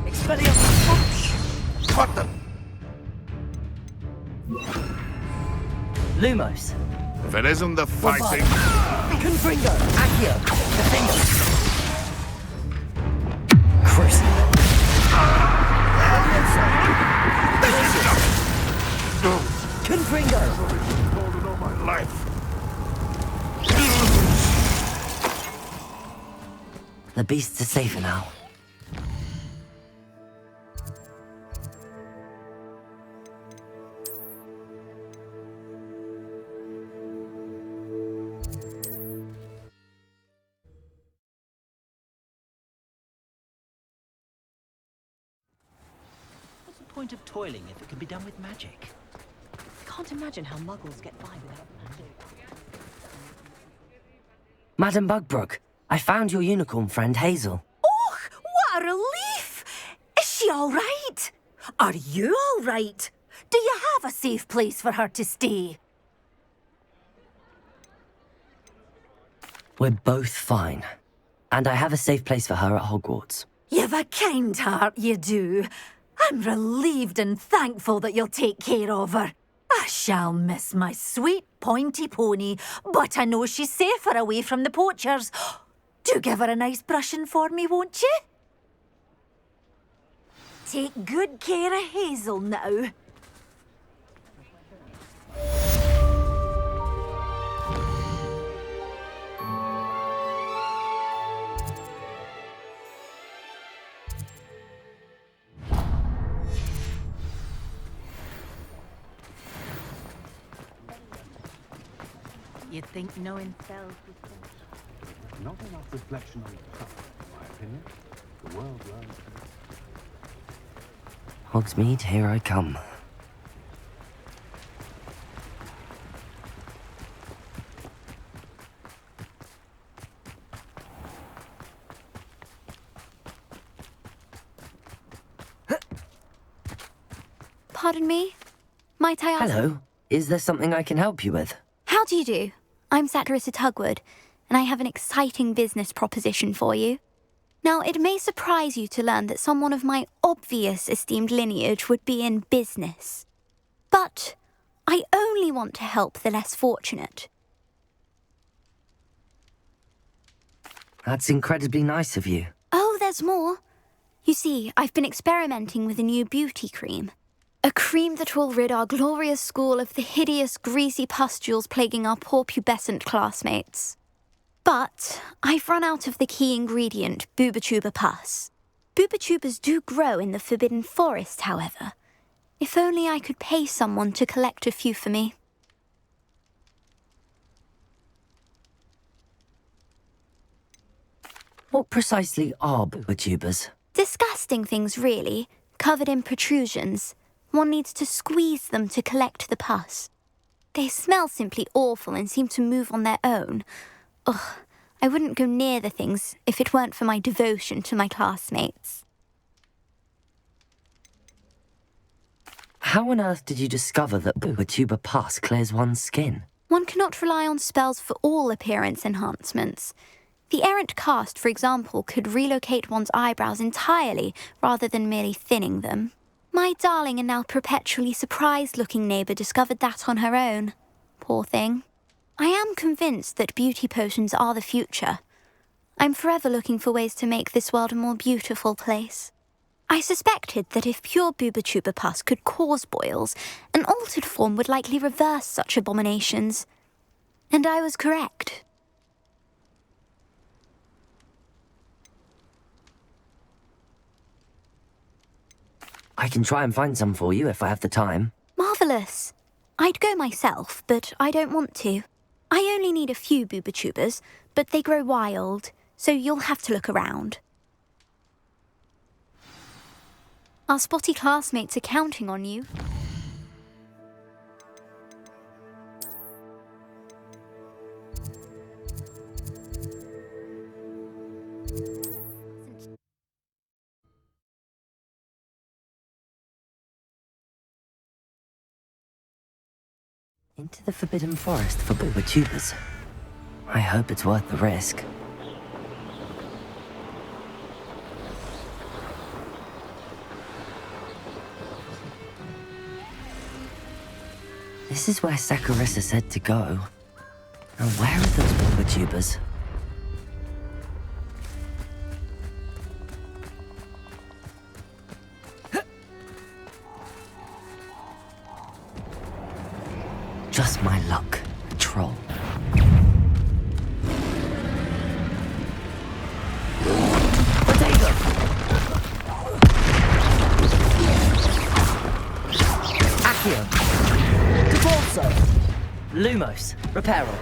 Expelliarmus! What the? Lumos! If it isn't the fighting. Confringo! Accio! Defender! Crucible! Confringo! All my life. The beasts are safer now. What's the point of toiling if it can be done with magic? Can't imagine how muggles get by without magic. Madam Bugbrook, I found your unicorn friend Hazel. Oh, what a relief! Is she all right? Are you all right? Do you have a safe place for her to stay? We're both fine. And I have a safe place for her at Hogwarts. You've a kind heart, you do. I'm relieved and thankful that you'll take care of her. I shall miss my sweet pointy pony, but I know she's safer away from the poachers. Do give her a nice brushing for me, won't you? Take good care of Hazel now. You'd think knowing cells was... Not enough reflection on the top, in my opinion. The world learns. Hogsmeade, here I come. Pardon me? Might I ask... Hello. Is there something I can help you with? How do you do? I'm Satirissa Tugwood, and I have an exciting business proposition for you. Now, it may surprise you to learn that someone of my obvious esteemed lineage would be in business. But I only want to help the less fortunate. That's incredibly nice of you. Oh, there's more. You see, I've been experimenting with a new beauty cream. A cream that will rid our glorious school of the hideous, greasy pustules plaguing our poor pubescent classmates. But I've run out of the key ingredient, Booba-Tuba pus. Booba-Tubas do grow in the Forbidden Forest, however. If only I could pay someone to collect a few for me. What precisely are Booba-Tubas? Disgusting things, really. covered in protrusions. One needs to squeeze them to collect the pus. They smell simply awful and seem to move on their own. Ugh, I wouldn't go near the things if it weren't for my devotion to my classmates. How on earth did you discover that tuber pus clears one's skin? One cannot rely on spells for all appearance enhancements. The errant cast, for example, could relocate one's eyebrows entirely rather than merely thinning them. My darling and now perpetually surprised-looking neighbour discovered that on her own. Poor thing. I am convinced that beauty potions are the future. I'm forever looking for ways to make this world a more beautiful place. I suspected that if pure booba-tuber pus could cause boils, an altered form would likely reverse such abominations. And I was correct. I can try and find some for you if I have the time. Marvellous. I'd go myself, but I don't want to. I only need a few booba-tubers, but they grow wild, so you'll have to look around. Our spotty classmates are counting on you. Into the Forbidden Forest for booba-tubers. I hope it's worth the risk. This is where Saccharissa said to go. Now where are those booba-tubers? Just my luck, a troll. Potato! Accio! Devolso! Lumos, Reparo.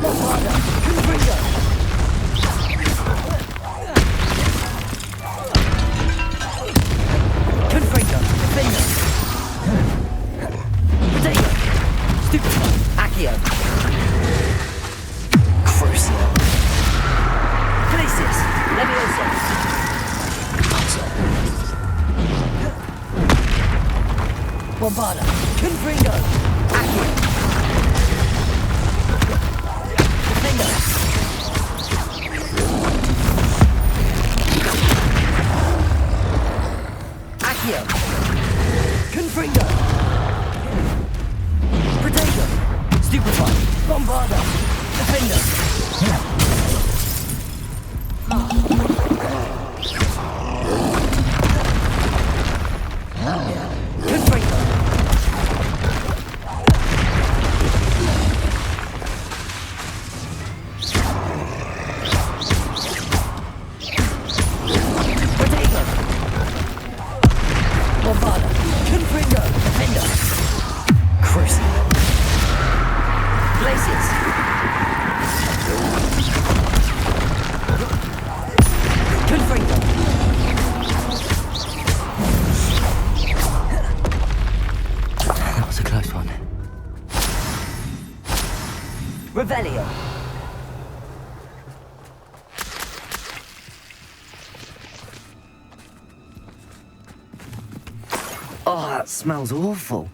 Lombarda, Confringo! Confringo, Defender. Potato. Stupefy, Accio. Crucio. Glacius, Levioso. Bombarda, Confringo, Accio. Defender. Accio. Confringo. Potato. Stupefy. Bombarda. Defender. Confringo. Potato. Bombarda. Confringo. Defender. Crucio. Glacius. Confringo. That was a close one. Revelio. Oh, that smells awful.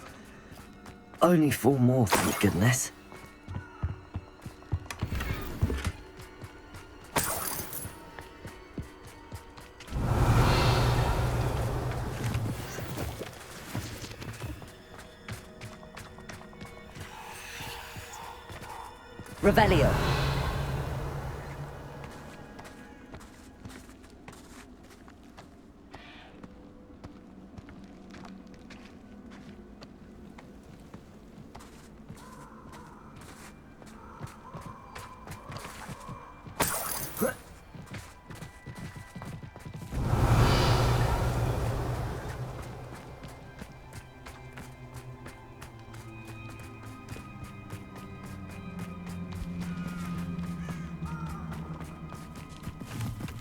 Only 4 more, thank goodness. Revelio.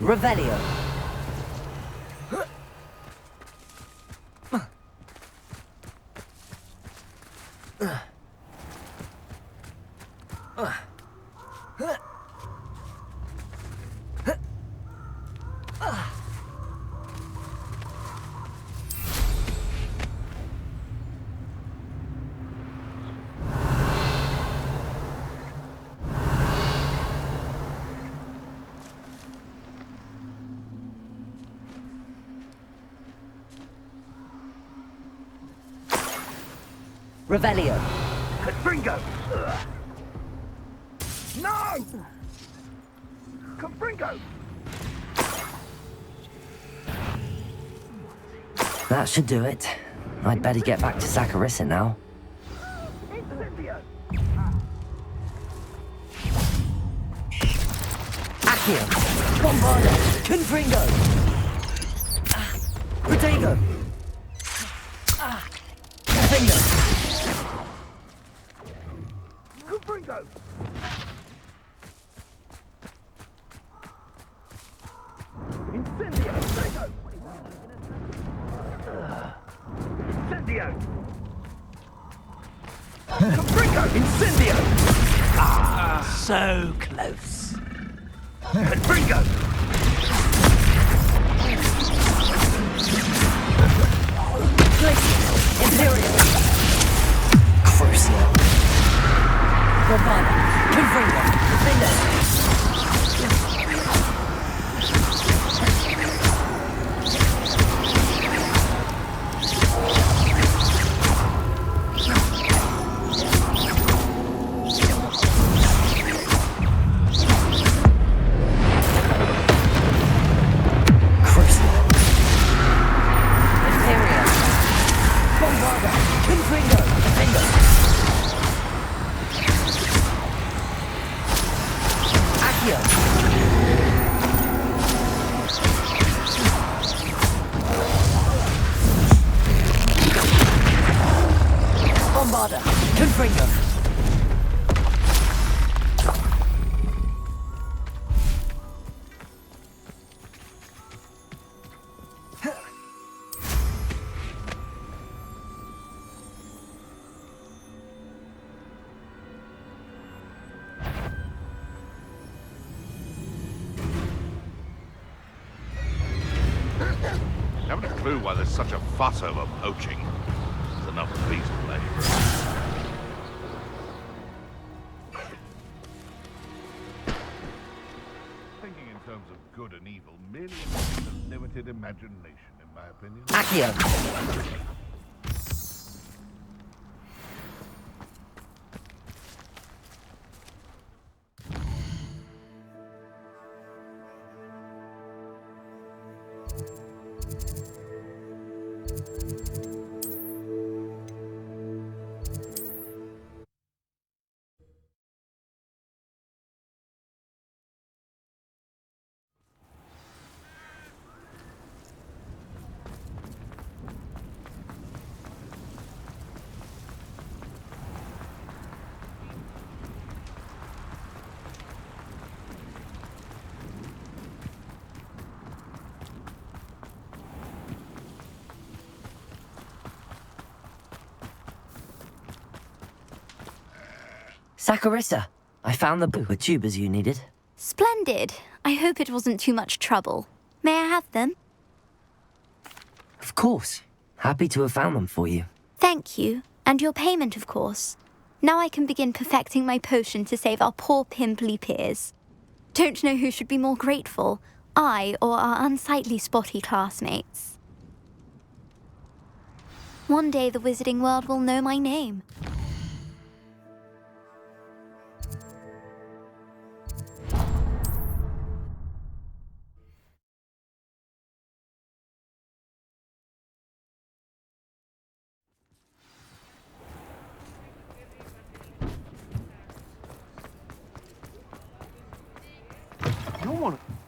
Revelio. Revelio. Confringo! No! Confringo! That should do it. I'd better get back to Saccharissa now. Incendio! Accio! Bombarda! Confringo! Protego! Confringo! Confringo! Incendio! Incendio! Confringo! Incendio! Ah, so close. Confringo! Imperial! Crucio! Bombarda! Confringo! Defender! Haven't a clue why there's such a fuss over poaching. There's enough beast flesh. Thinking in terms of good and evil merely involves a limited imagination, in my opinion. Accio! Saccharissa, I found the book of tubers you needed. Splendid. I hope it wasn't too much trouble. May I have them? Of course. Happy to have found them for you. Thank you. And your payment, of course. Now I can begin perfecting my potion to save our poor pimply peers. Don't know who should be more grateful, I or our unsightly spotty classmates. One day the wizarding world will know my name.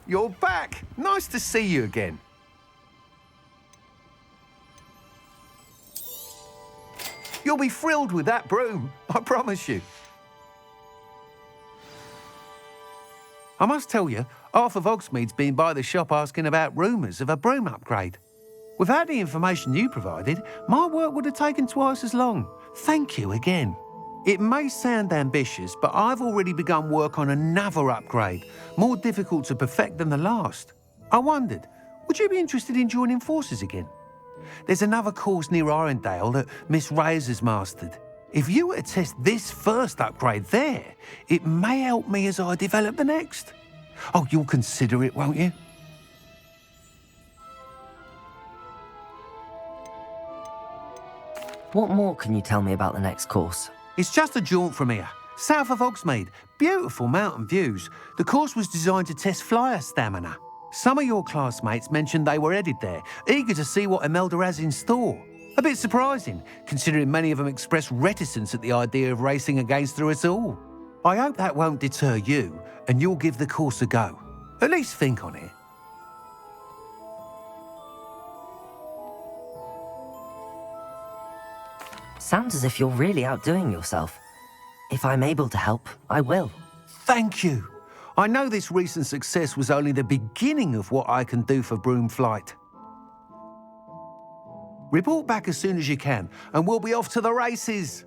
You're back! Nice to see you again. You'll be thrilled with that broom, I promise you. I must tell you, half of Hogsmeade's been by the shop asking about rumours of a broom upgrade. Without the information you provided, my work would have taken twice as long. Thank you again. It may sound ambitious, but I've already begun work on another upgrade, more difficult to perfect than the last. I wondered, would you be interested in joining forces again? There's another course near Irondale that Miss Reyes has mastered. If you were to test this first upgrade there, it may help me as I develop the next. Oh, you'll consider it, won't you? What more can you tell me about the next course? It's just a jaunt from here, south of Hogsmeade. Beautiful mountain views. The course was designed to test flyer stamina. Some of your classmates mentioned they were headed there, eager to see what Imelda has in store. A bit surprising, considering many of them expressed reticence at the idea of racing against her at all. I hope that won't deter you, and you'll give the course a go. At least think on it. Sounds as if you're really outdoing yourself. If I'm able to help, I will. Thank you. I know this recent success was only the beginning of what I can do for broom flight. Report back as soon as you can, and we'll be off to the races.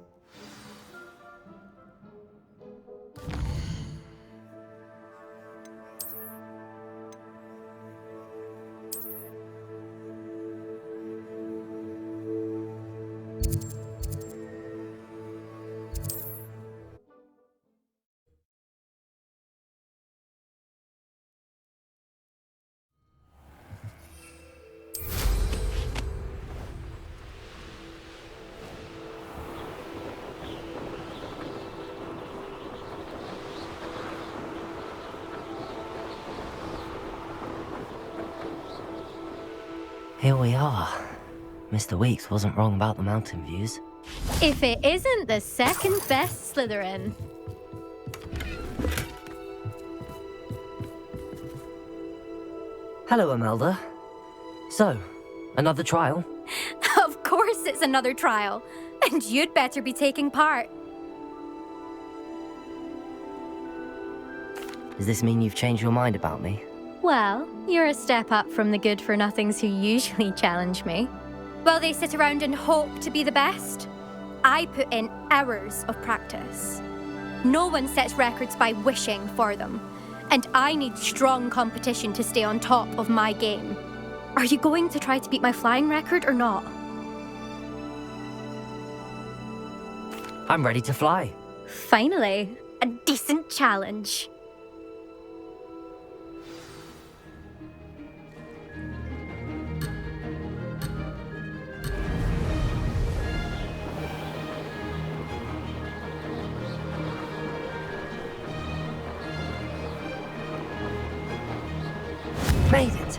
Here we are. Mr. Weeks wasn't wrong about the mountain views. If it isn't the second best Slytherin. Hello, Imelda. So, another trial? Of course it's another trial. And you'd better be taking part. Does this mean you've changed your mind about me? Well, you're a step up from the good-for-nothings who usually challenge me. While they sit around and hope to be the best, I put in hours of practice. No one sets records by wishing for them, and I need strong competition to stay on top of my game. Are you going to try to beat my flying record or not? I'm ready to fly. Finally, a decent challenge. Made it!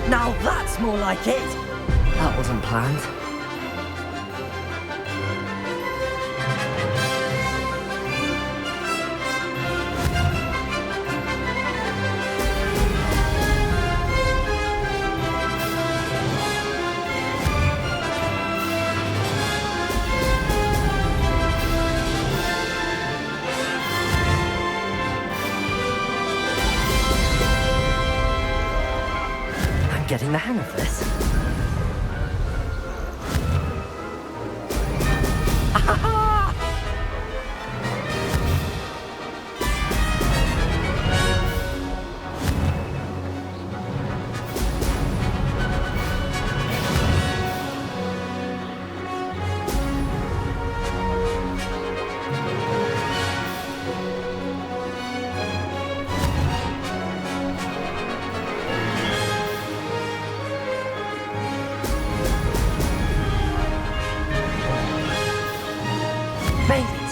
Now that's more like it! That wasn't planned. Getting the hang of this. Made it.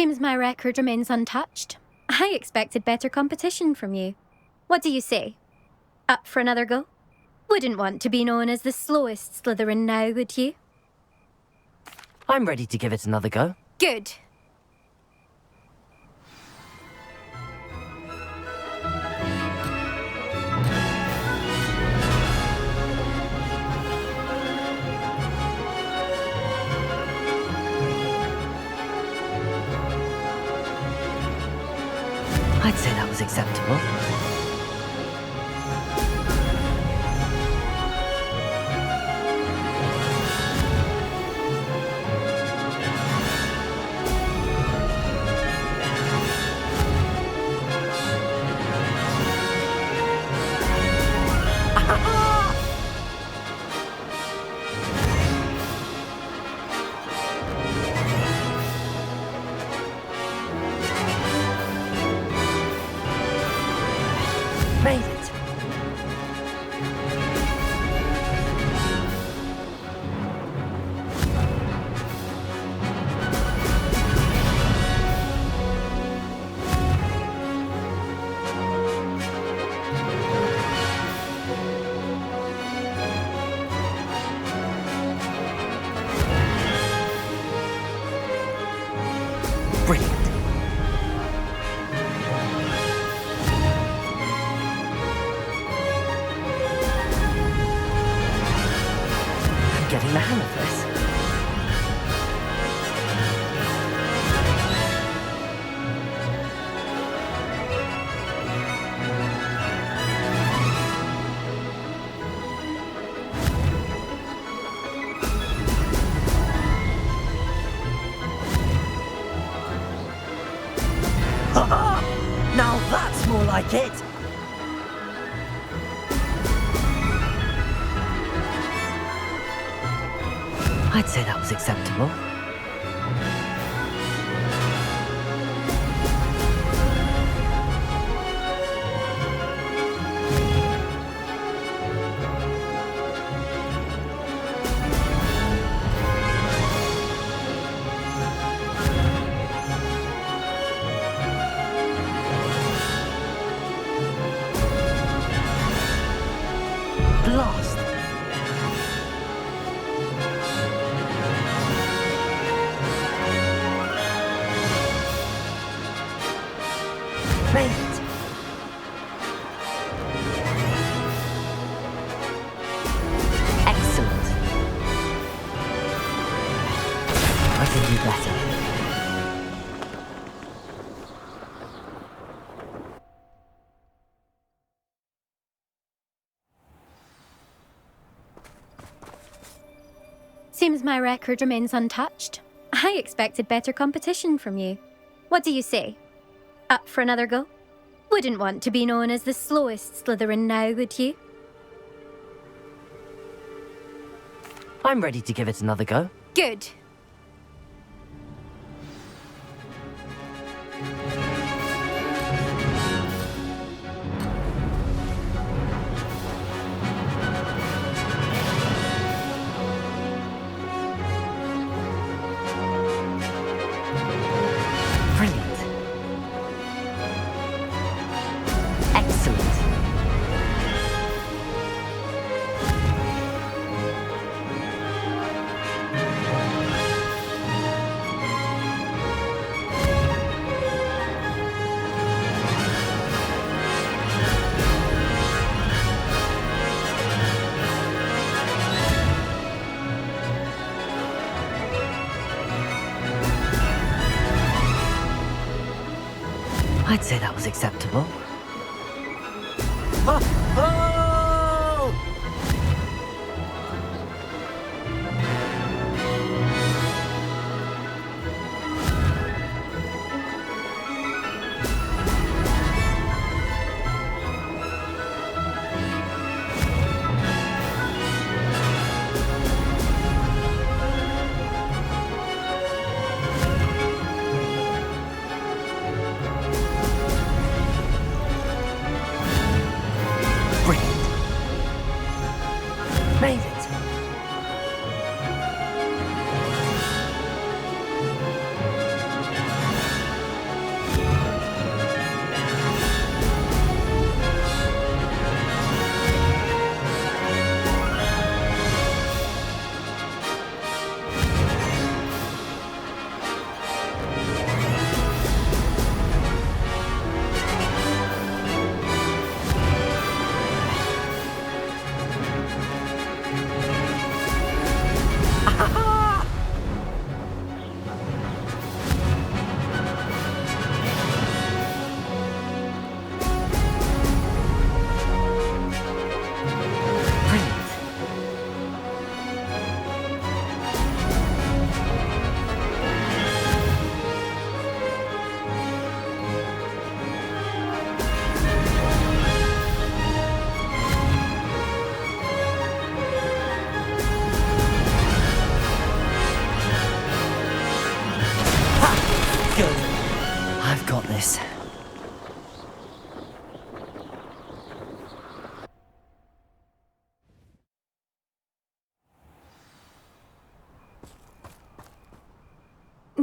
Seems my record remains untouched. I expected better competition from you. What do you say? Up for another go? Wouldn't want to be known as the slowest Slytherin now, would you? I'm ready to give it another go. Good. I'd say that was acceptable. Made it. Brilliant. Getting the hang of this. Now that's more like it. I'd say that was acceptable. Blast! Made it. Excellent. I can do better. Seems my record remains untouched. I expected better competition from you. What do you say? Up for another go? Wouldn't want to be known as the slowest Slytherin now, would you? I'm ready to give it another go. Good. Brilliant. Excellent. I'd say that was acceptable. Brilliant. Made it.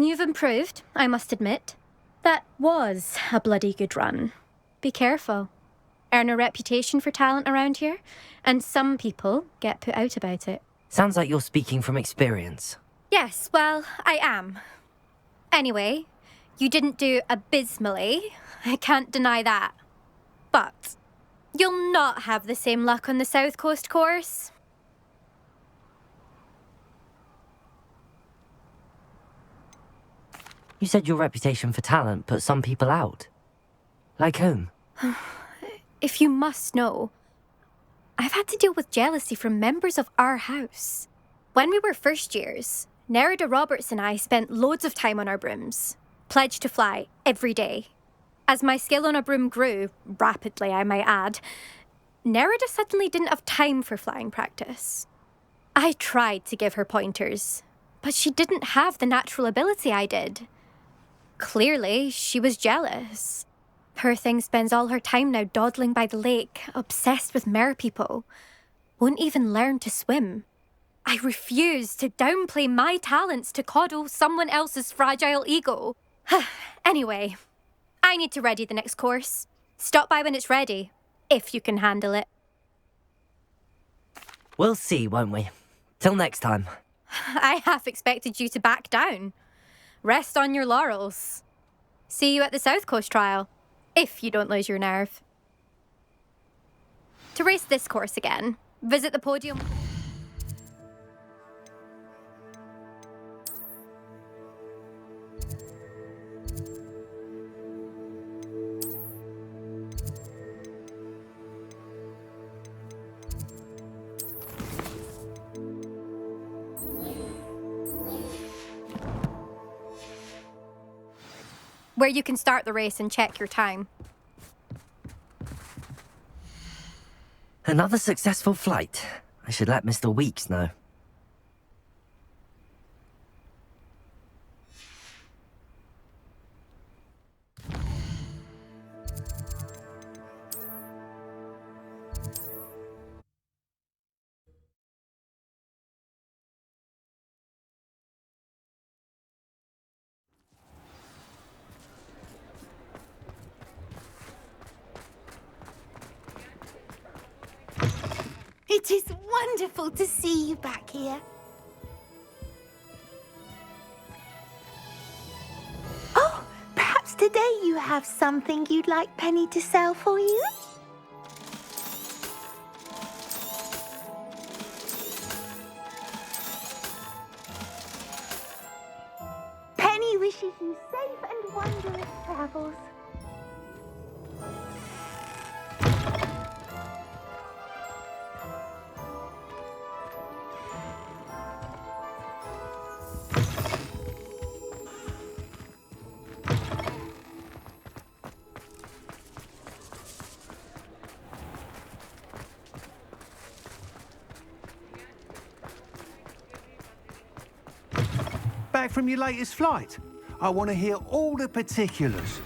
you've improved, I must admit. That was a bloody good run. Be careful. Earn a reputation for talent around here, and some people get put out about it. Sounds like you're speaking from experience. Yes, well, I am. Anyway, you didn't do abysmally. I can't deny that. But you'll not have the same luck on the South Coast course. You said your reputation for talent put some people out. Like whom? If you must know, I've had to deal with jealousy from members of our house. When we were first years, Nerida Roberts and I spent loads of time on our brooms, pledged to fly every day. As my skill on a broom grew, rapidly I might add, Nerida suddenly didn't have time for flying practice. I tried to give her pointers, but she didn't have the natural ability I did. Clearly, she was jealous. Poor thing spends all her time now dawdling by the lake, obsessed with merpeople. Won't even learn to swim. I refuse to downplay my talents to coddle someone else's fragile ego. Anyway, I need to ready the next course. Stop by when it's ready, if you can handle it. We'll see, won't we? Till next time. I half expected you to back down. Rest on your laurels. See you at the South Coast trial, if you don't lose your nerve. To race this course again, visit the podium. Where you can start the race and check your time. Another successful flight. I should let Mr. Weeks know. It is wonderful to see you back here. Oh, perhaps today you have something you'd like Penny to sell for you? Penny wishes you safe and wondrous travels. Back from your latest flight? I want to hear all the particulars.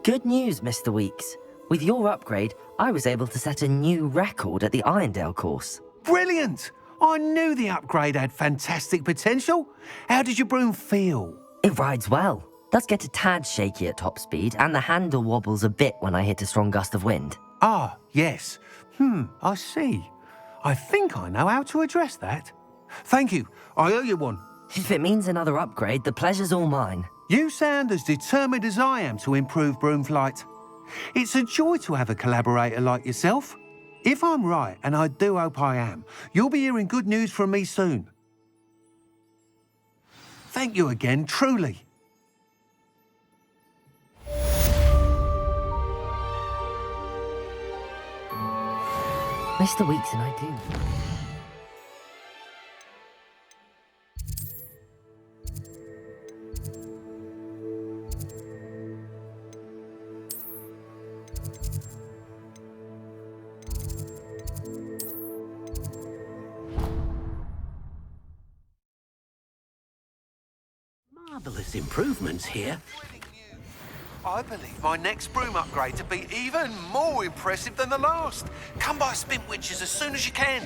Good news, Mr. Weeks. With your upgrade, I was able to set a new record at the Irondale course. Brilliant! I knew the upgrade had fantastic potential. How did your broom feel? It rides well. Does get a tad shaky at top speed, and the handle wobbles a bit when I hit a strong gust of wind. Ah, yes. I see. I think I know how to address that. Thank you. I owe you one. If it means another upgrade, the pleasure's all mine. You sound as determined as I am to improve broom flight. It's a joy to have a collaborator like yourself. If I'm right, and I do hope I am, you'll be hearing good news from me soon. Thank you again, truly. Mr. Weeks and I do. Marvellous improvements here. I believe my next broom upgrade to be even more impressive than the last. Come by Spint Witches as soon as you can.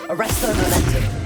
Arresto momentum.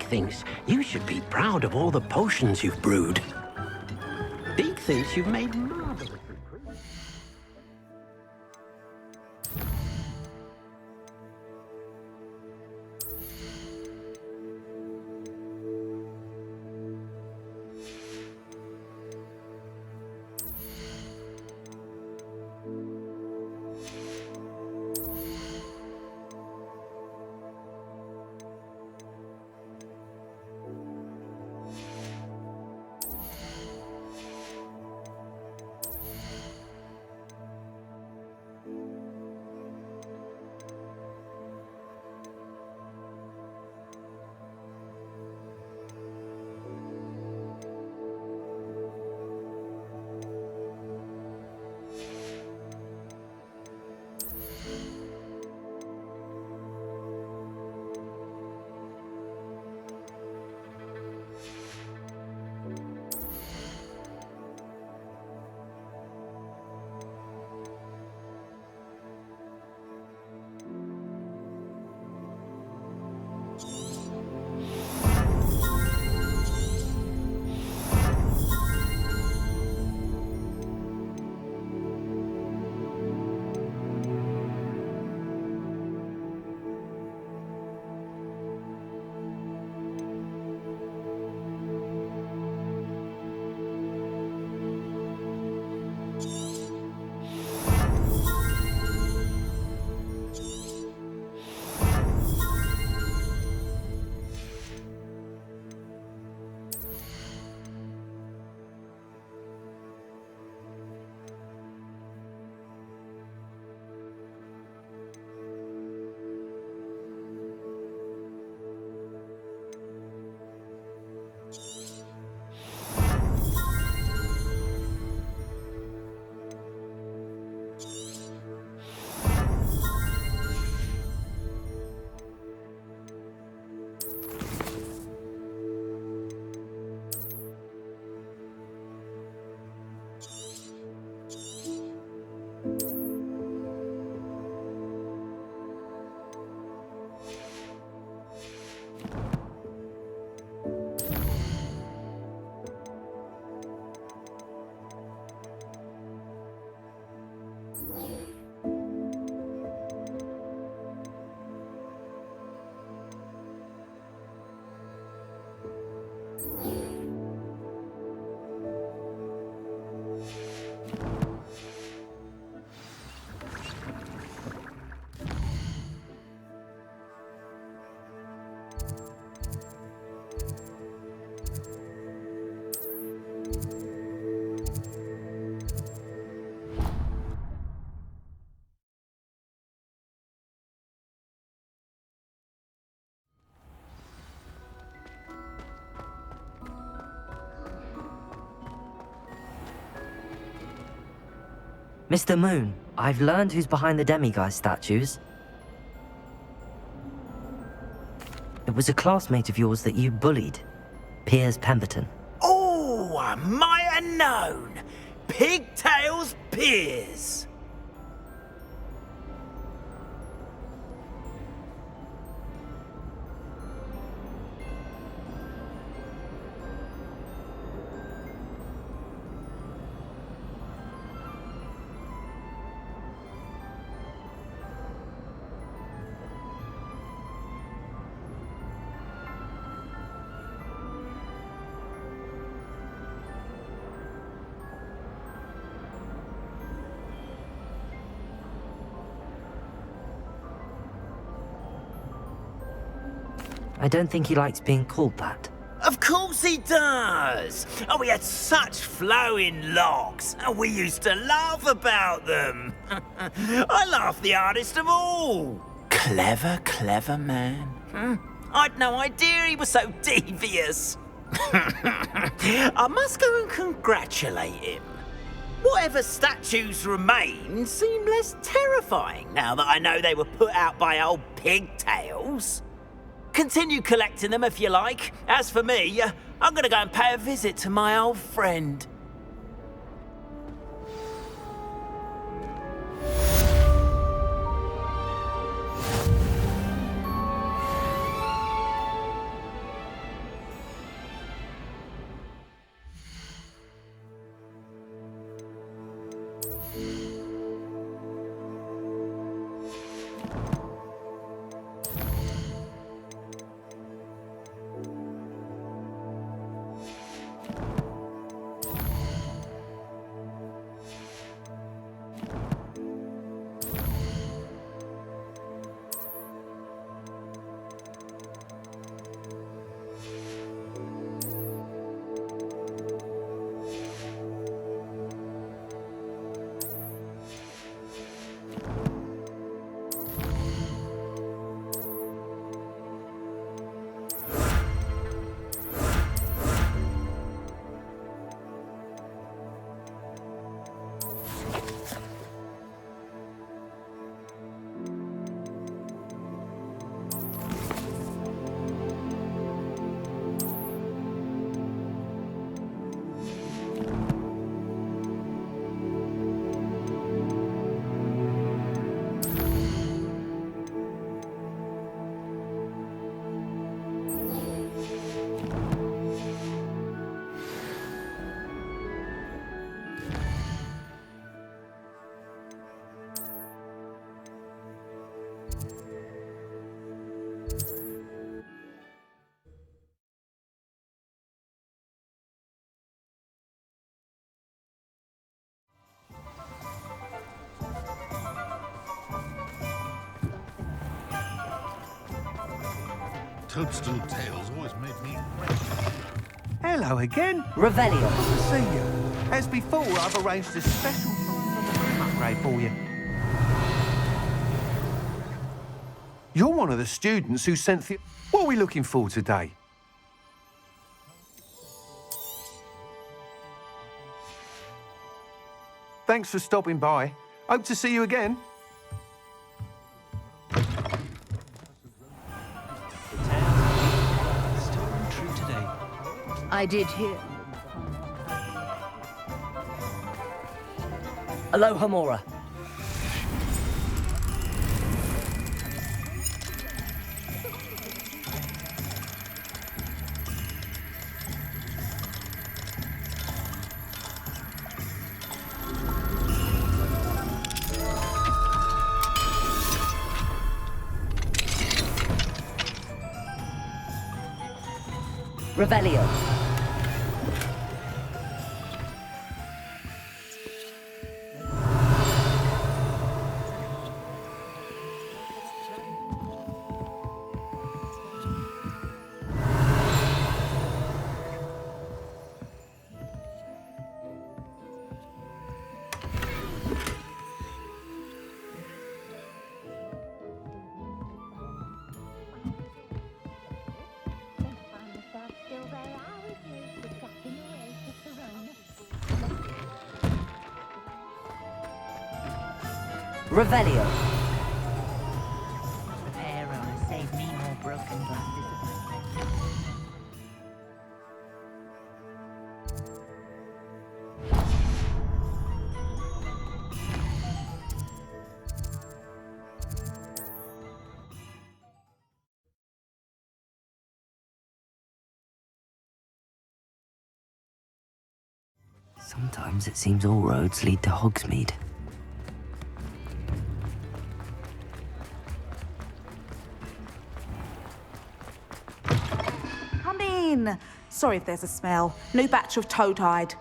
thinks you should be proud of all the potions you've brewed. Deek thinks you've made marvelous recruits. Mr. Moon, I've learned who's behind the demiguise statues. It was a classmate of yours that you bullied, Piers Pemberton. Oh, I might have known. Pigtails Piers. I don't think he likes being called that. Of course he does! Oh, we had such flowing locks, and we used to laugh about them. I laughed the hardest of all. Clever, clever man. I'd no idea he was so devious. I must go and congratulate him. Whatever statues remain seem less terrifying now that I know they were put out by old pigtails. Continue collecting them if you like. As for me, I'm gonna go and pay a visit to my old friend. toadstool tails always made me... Hello again. Revelio. Good to see you. As before, I've arranged a special upgrade for you. You're one of the students who sent the... What are we looking for today? Thanks for stopping by. Hope to see you again. Still true today. I did hear. Aloha Mora. Revelio. Revelio. Repair runner save me more broken glasses. Sometimes it seems all roads lead to Hogsmeade. Come in. Sorry if there's a smell. New batch of toe-tied.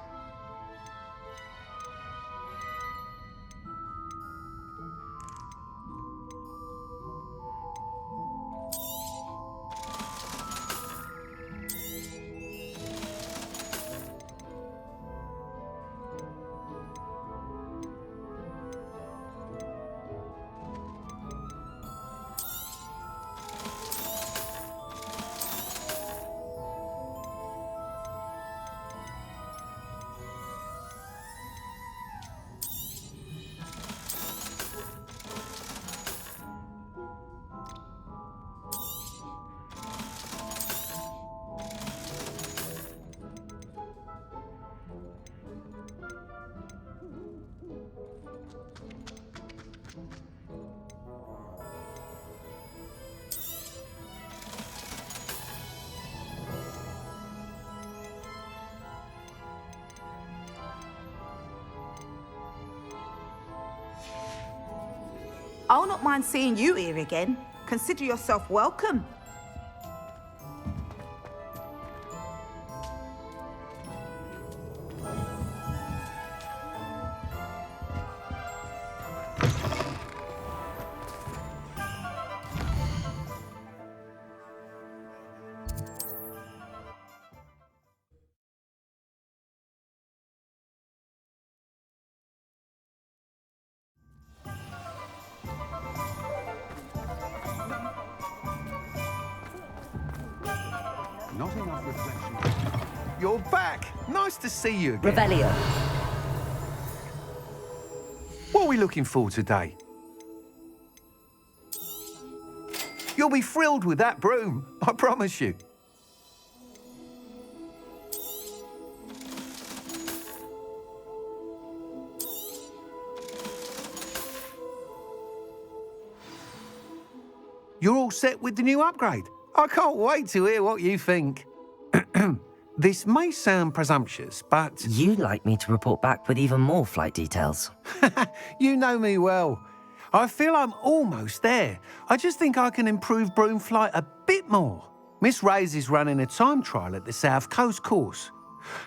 I'll not mind seeing you here again. Consider yourself welcome. Not enough reflection. You're back. Nice to see you again. Revelio. What are we looking for today? You'll be thrilled with that broom, I promise you. You're all set with the new upgrade. I can't wait to hear what you think. This may sound presumptuous, but... You'd like me to report back with even more flight details. You know me well. I feel I'm almost there. I just think I can improve broom flight a bit more. Miss Ray's is running a time trial at the South Coast course.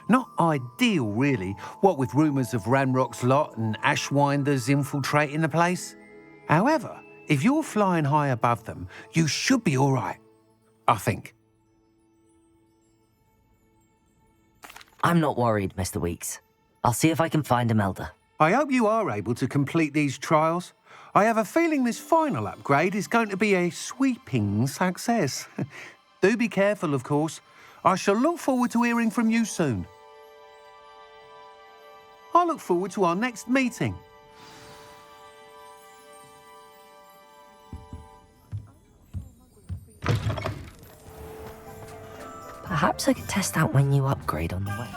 Not ideal, really, what with rumours of Ranrock's lot and Ashwinders infiltrating the place. However, if you're flying high above them, you should be all right. I think. I'm not worried, Mr. Weeks. I'll see if I can find Imelda. I hope you are able to complete these trials. I have a feeling this final upgrade is going to be a sweeping success. Do be careful, of course. I shall look forward to hearing from you soon. I look forward to our next meeting. Perhaps I could test out my new upgrade on the way.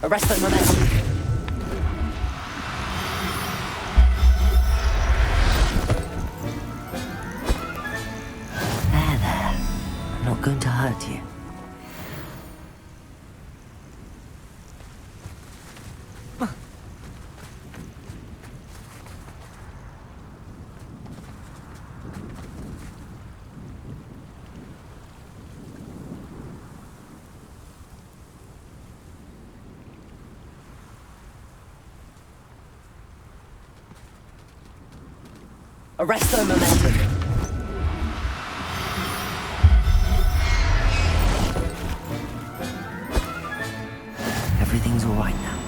Arrest the momentum. There. I'm not going to hurt you. Arrest their momentum. Everything's all right now.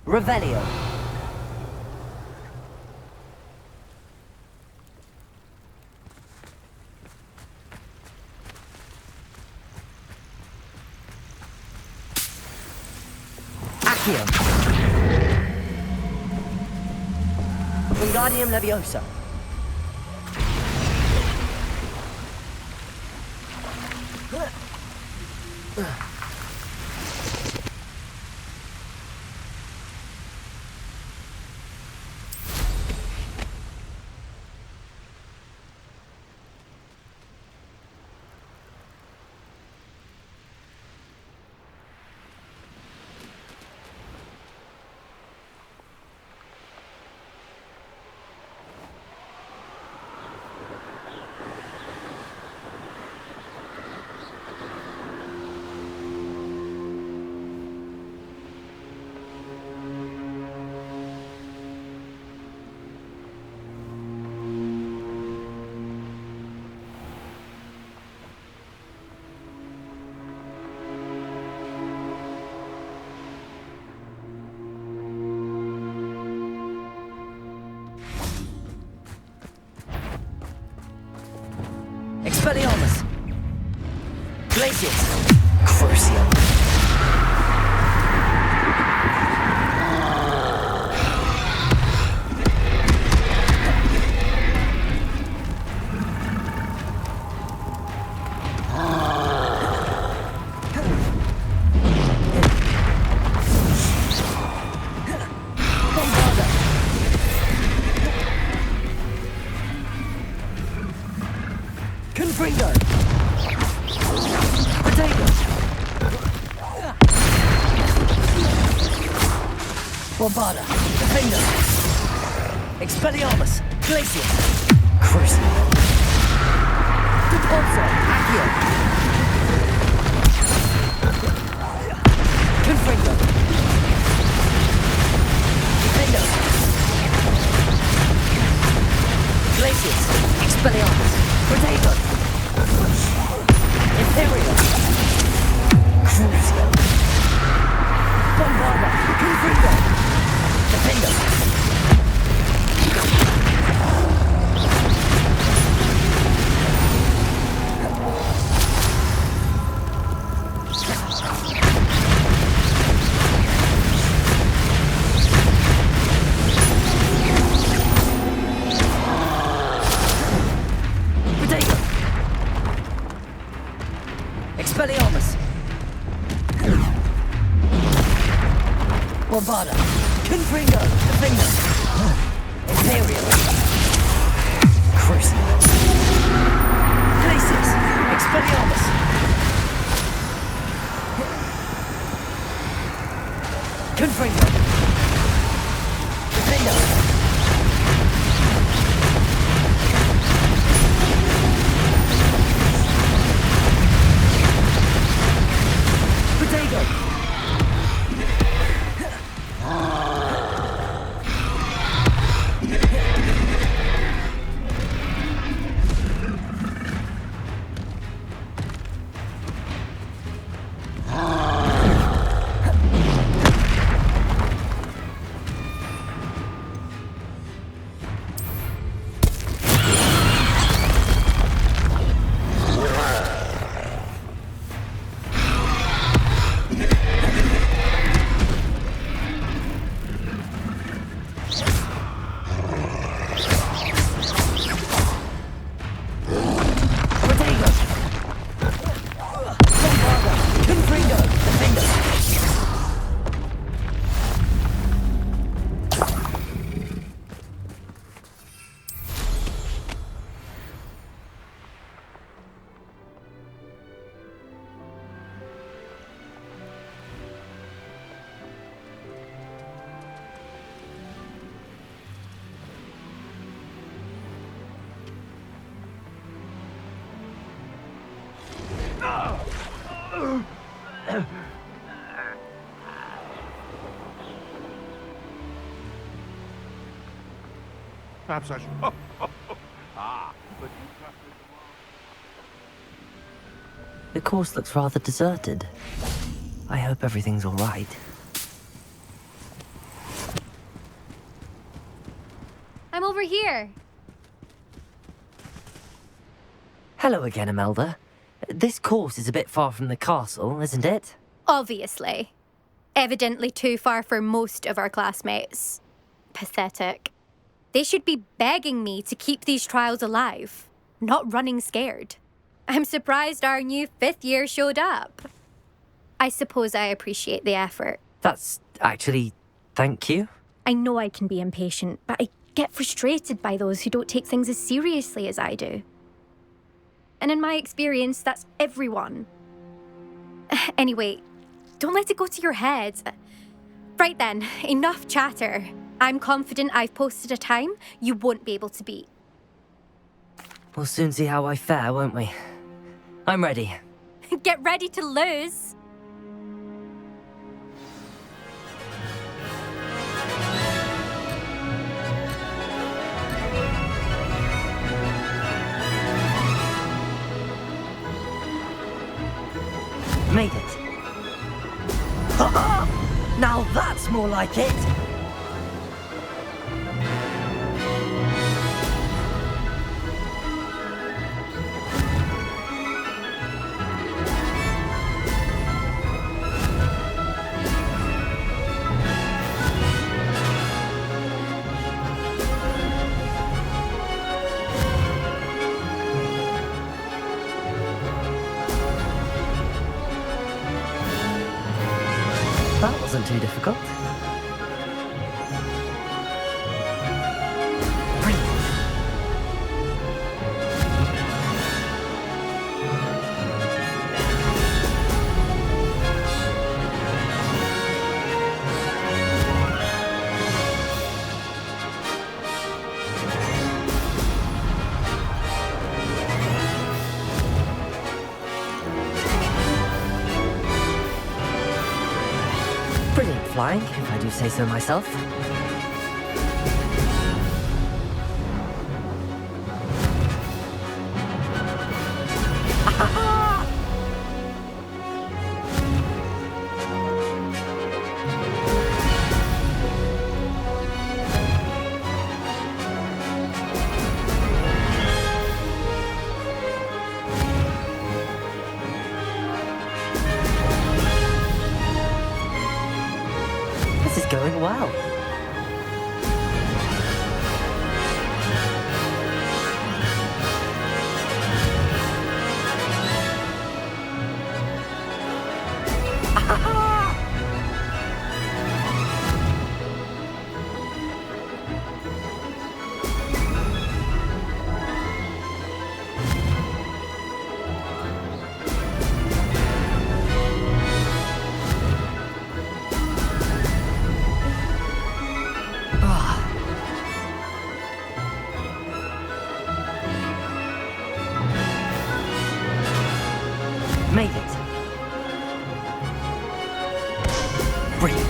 Revelio. Wingardium Leviosa. Expelliarmus! Glacius! Crucial! Confringo! Potato! Bombarda! Defender! Expelliarmus! Glacius! Crucial! Repulsor! Accio! Confringo! Defender! Glacius! Expelliarmus! Potato! Imperial! Crucio. Bombarda. Confringo. Defender. Potato. Expelliarmus. Bombarda. Confringo. Defender. Imperial. Crucio. Places. Expelliarmus. Confringo. Defender. Potato. Perhaps I should. Ah, but you The course looks rather deserted. I hope everything's all right. I'm over here. Hello again, Imelda. This course is a bit far from the castle, isn't it? Obviously. Evidently too far for most of our classmates. Pathetic. They should be begging me to keep these trials alive, not running scared. I'm surprised our new 5th year showed up. I suppose I appreciate the effort. That's actually... thank you. I know I can be impatient, but I get frustrated by those who don't take things as seriously as I do. And in my experience, that's everyone. Anyway, don't let it go to your head. Right then, enough chatter. I'm confident I've posted a time you won't be able to beat. We'll soon see how I fare, won't we? I'm ready. Get ready to lose. Made it. Ha-ha! Now that's more like it! That wasn't too difficult. Brilliant flying, if I do say so myself. well. Made it. Brilliant.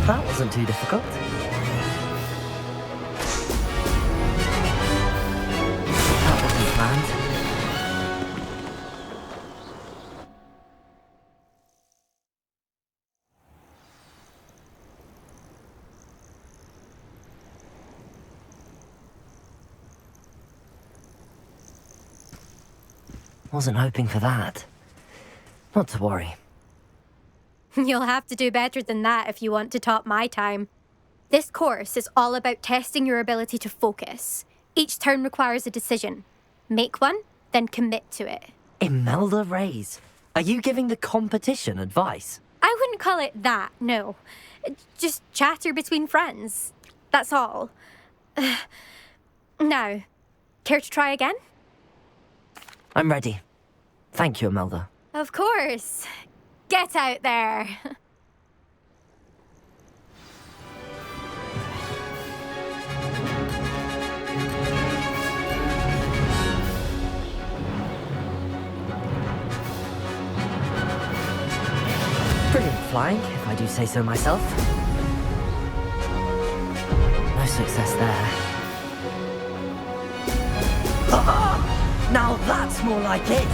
That wasn't too difficult. That wasn't planned. Wasn't hoping for that. Not to worry. You'll have to do better than that if you want to top my time. This course is all about testing your ability to focus. Each turn requires a decision. Make one, then commit to it. Imelda Reyes, are you giving the competition advice? I wouldn't call it that, no. Just chatter between friends. That's all. Now, care to try again? I'm ready. Thank you, Imelda. Of course. Get out there. Brilliant flying, if I do say so myself. No success there. Now that's more like it!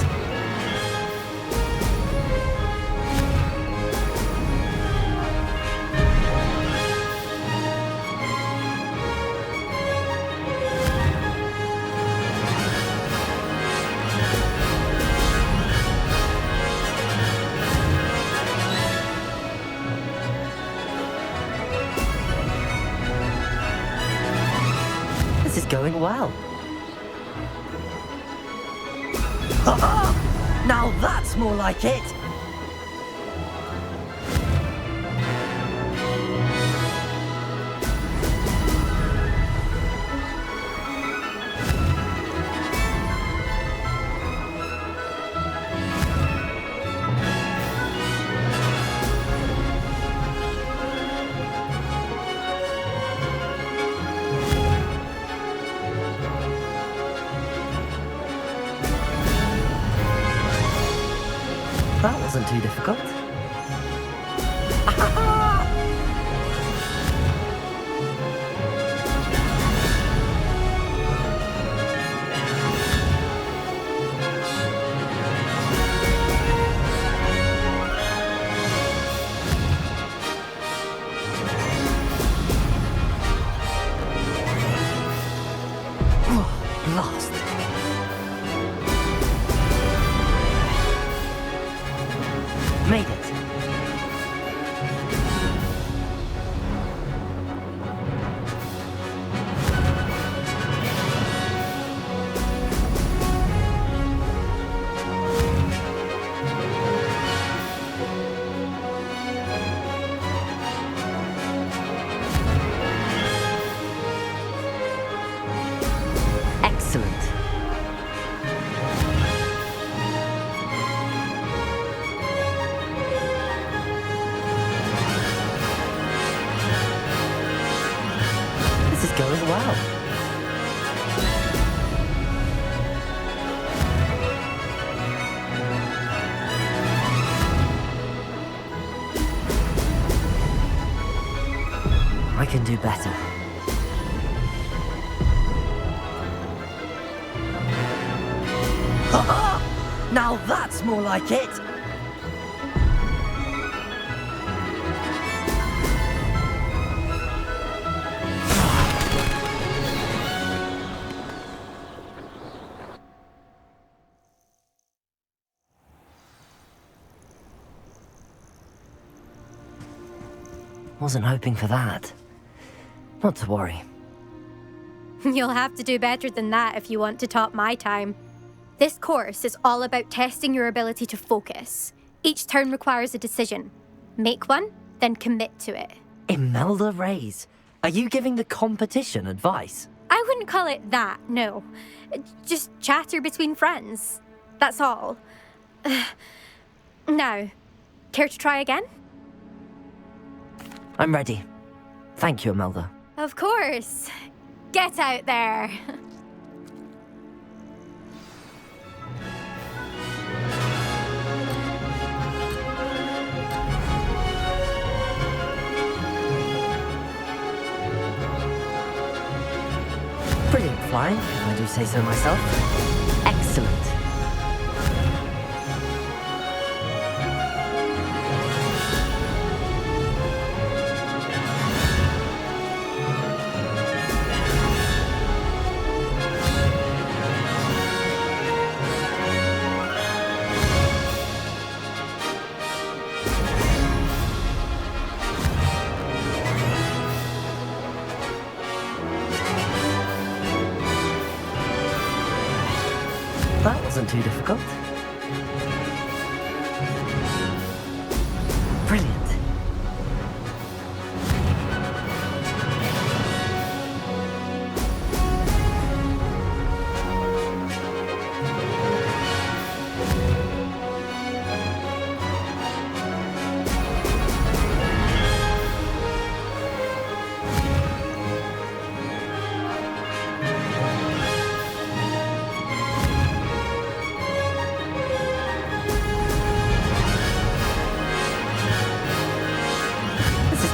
This is going well. Now that's more like it! That wasn't too difficult. Blast. Made it. Excellent. This is going well. I can do better. Now that's more like it! Wasn't hoping for that. Not to worry. You'll have to do better than that if you want to top my time. This course is all about testing your ability to focus. Each turn requires a decision. Make one, then commit to it. Imelda Reyes, are you giving the competition advice? I wouldn't call it that, no. Just chatter between friends. That's all. Now, care to try again? I'm ready. Thank you, Imelda. Of course. Get out there. Brilliant flying, if I do say so myself. Excellent. That wasn't too difficult. Brilliant.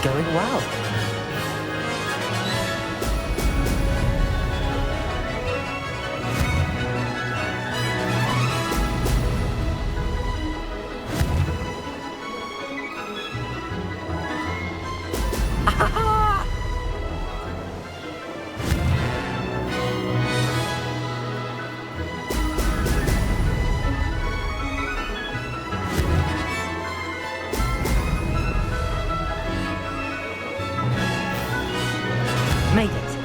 Going well. Made it.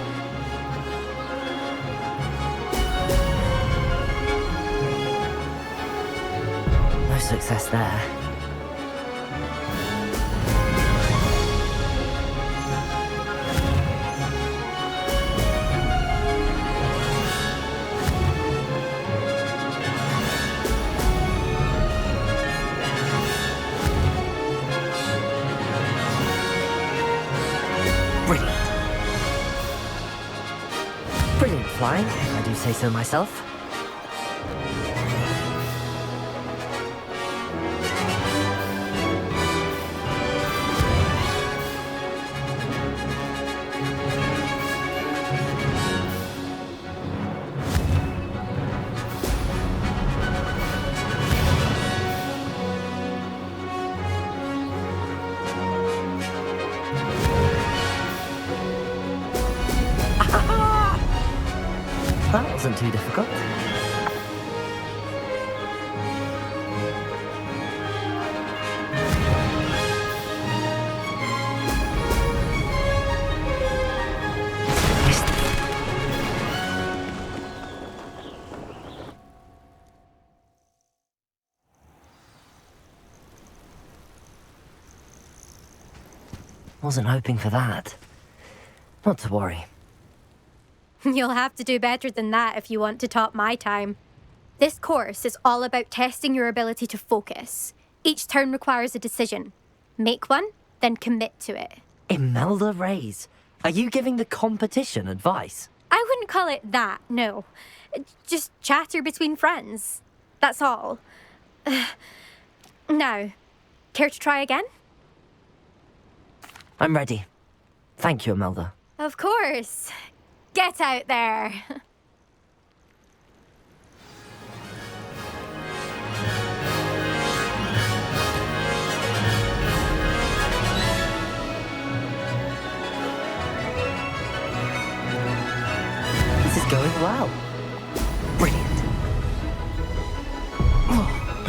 No success there. Brilliant. Brilliant flying, if I do say so myself. That wasn't too difficult. Wasn't hoping for that. Not to worry. You'll have to do better than that if you want to top my time. This course is all about testing your ability to focus. Each turn requires a decision. Make one, then commit to it. Imelda Reyes, are you giving the competition advice? I wouldn't call it that, no. Just chatter between friends. That's all. Now, care to try again? I'm ready. Thank you, Imelda. Of course. Get out there.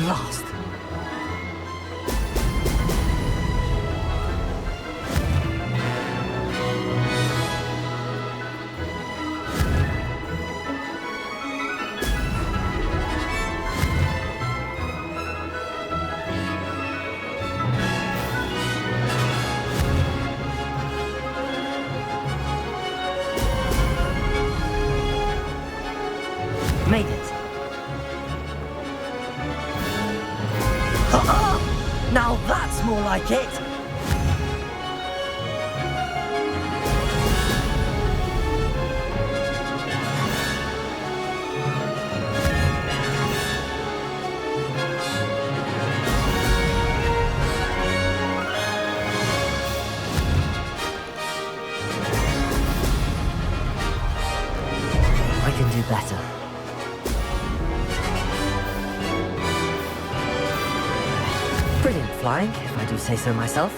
last. Made it. Now that's more like it. I can do better. Brilliant flying, if I do say so myself.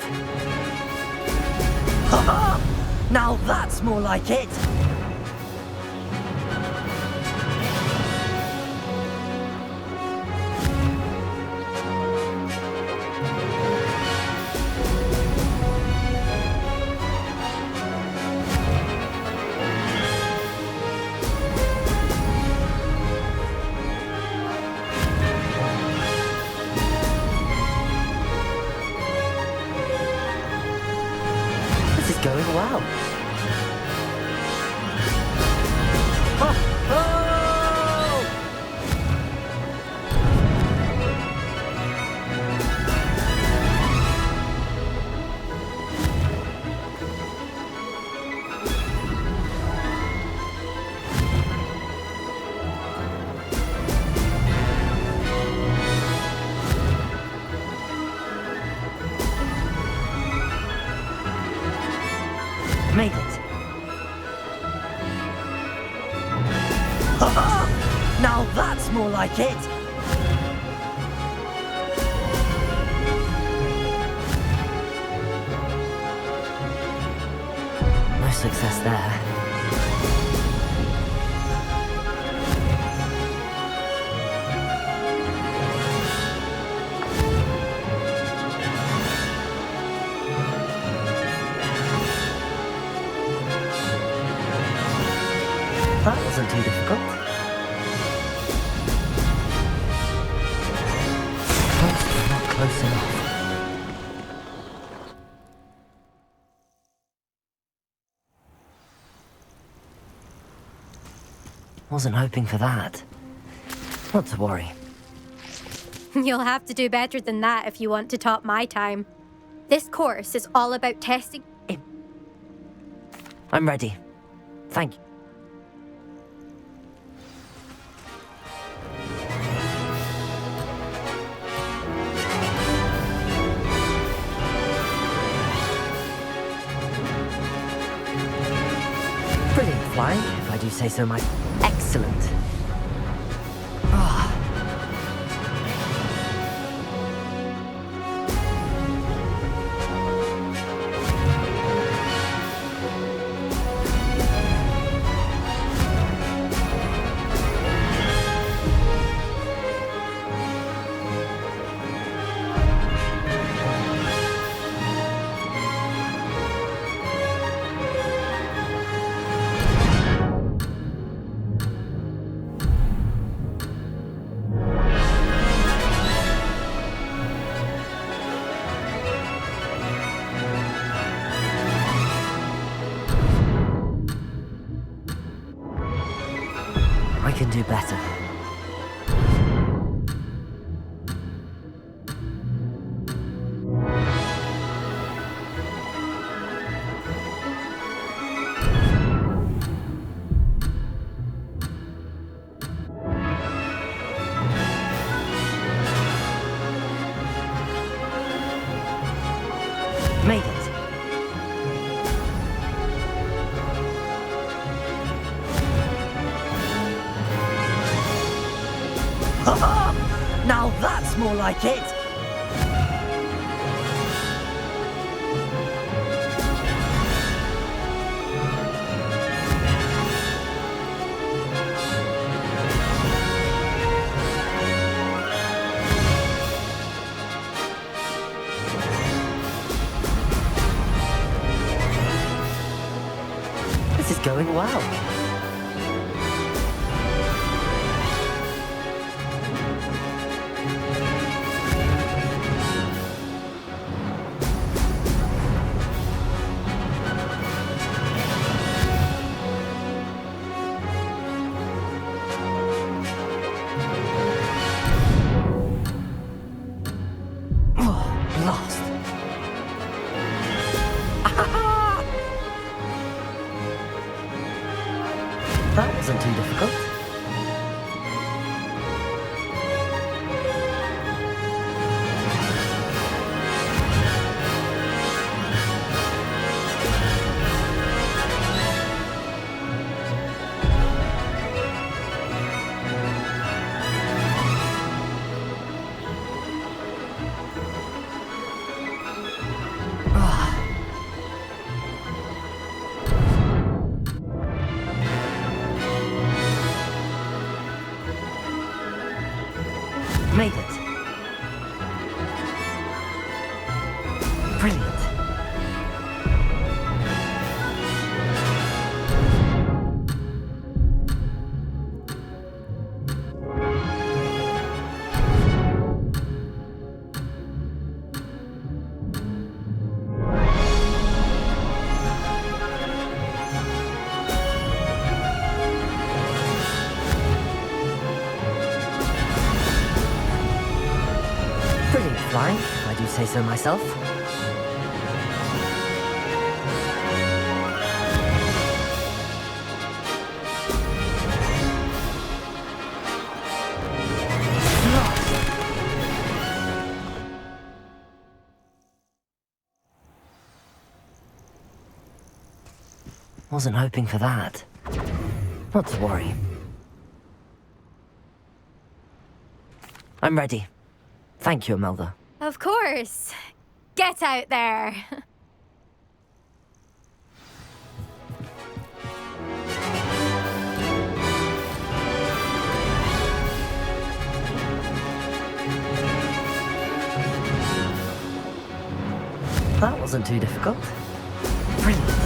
Now that's more like it! This is going well. Made it. Now that's more like it! No success there. That wasn't too difficult. Close, but not close enough. Wasn't hoping for that. Not to worry. You'll have to do better than that if you want to top my time. This course is all about testing. I'm ready. Thank you. Brilliant flying, if I do say so myself. Excellent. I can do better. Made it. Now that's more like it! going well. Lost. That wasn't too difficult. Made it. Brilliant. Brilliant flying, if I do say so myself. Wasn't hoping for that. Not to worry. I'm ready. Thank you, Imelda. Of course. Get out there. That wasn't too difficult. Brilliant.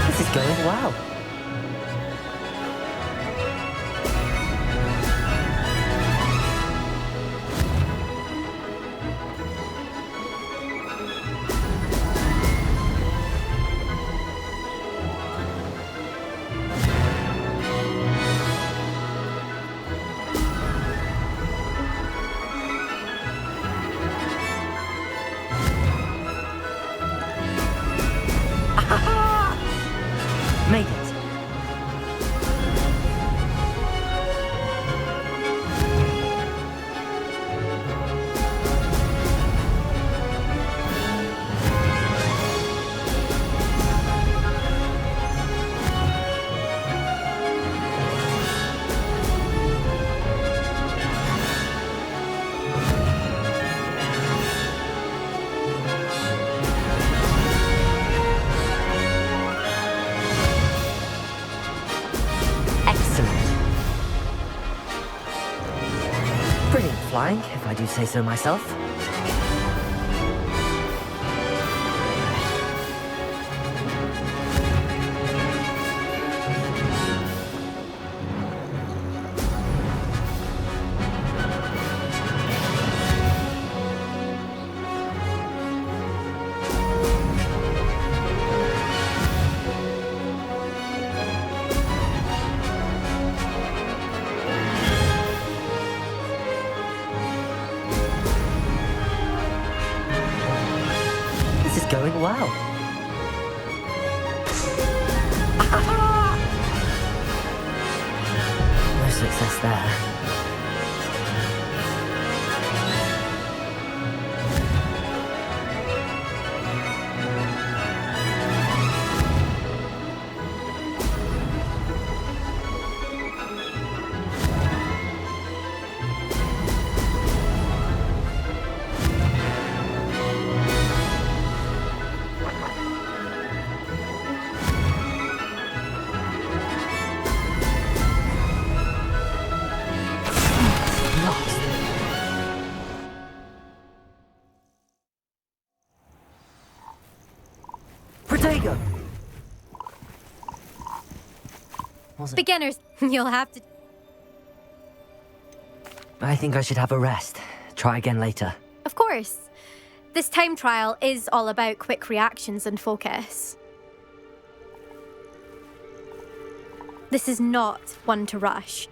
This is going well. Made it. Brilliant flying, if I do say so myself. This is going well. No success there. There you go. Beginners, you'll have to... I think I should have a rest. Try again later. Of course. This time trial is all about quick reactions and focus. This is not one to rush.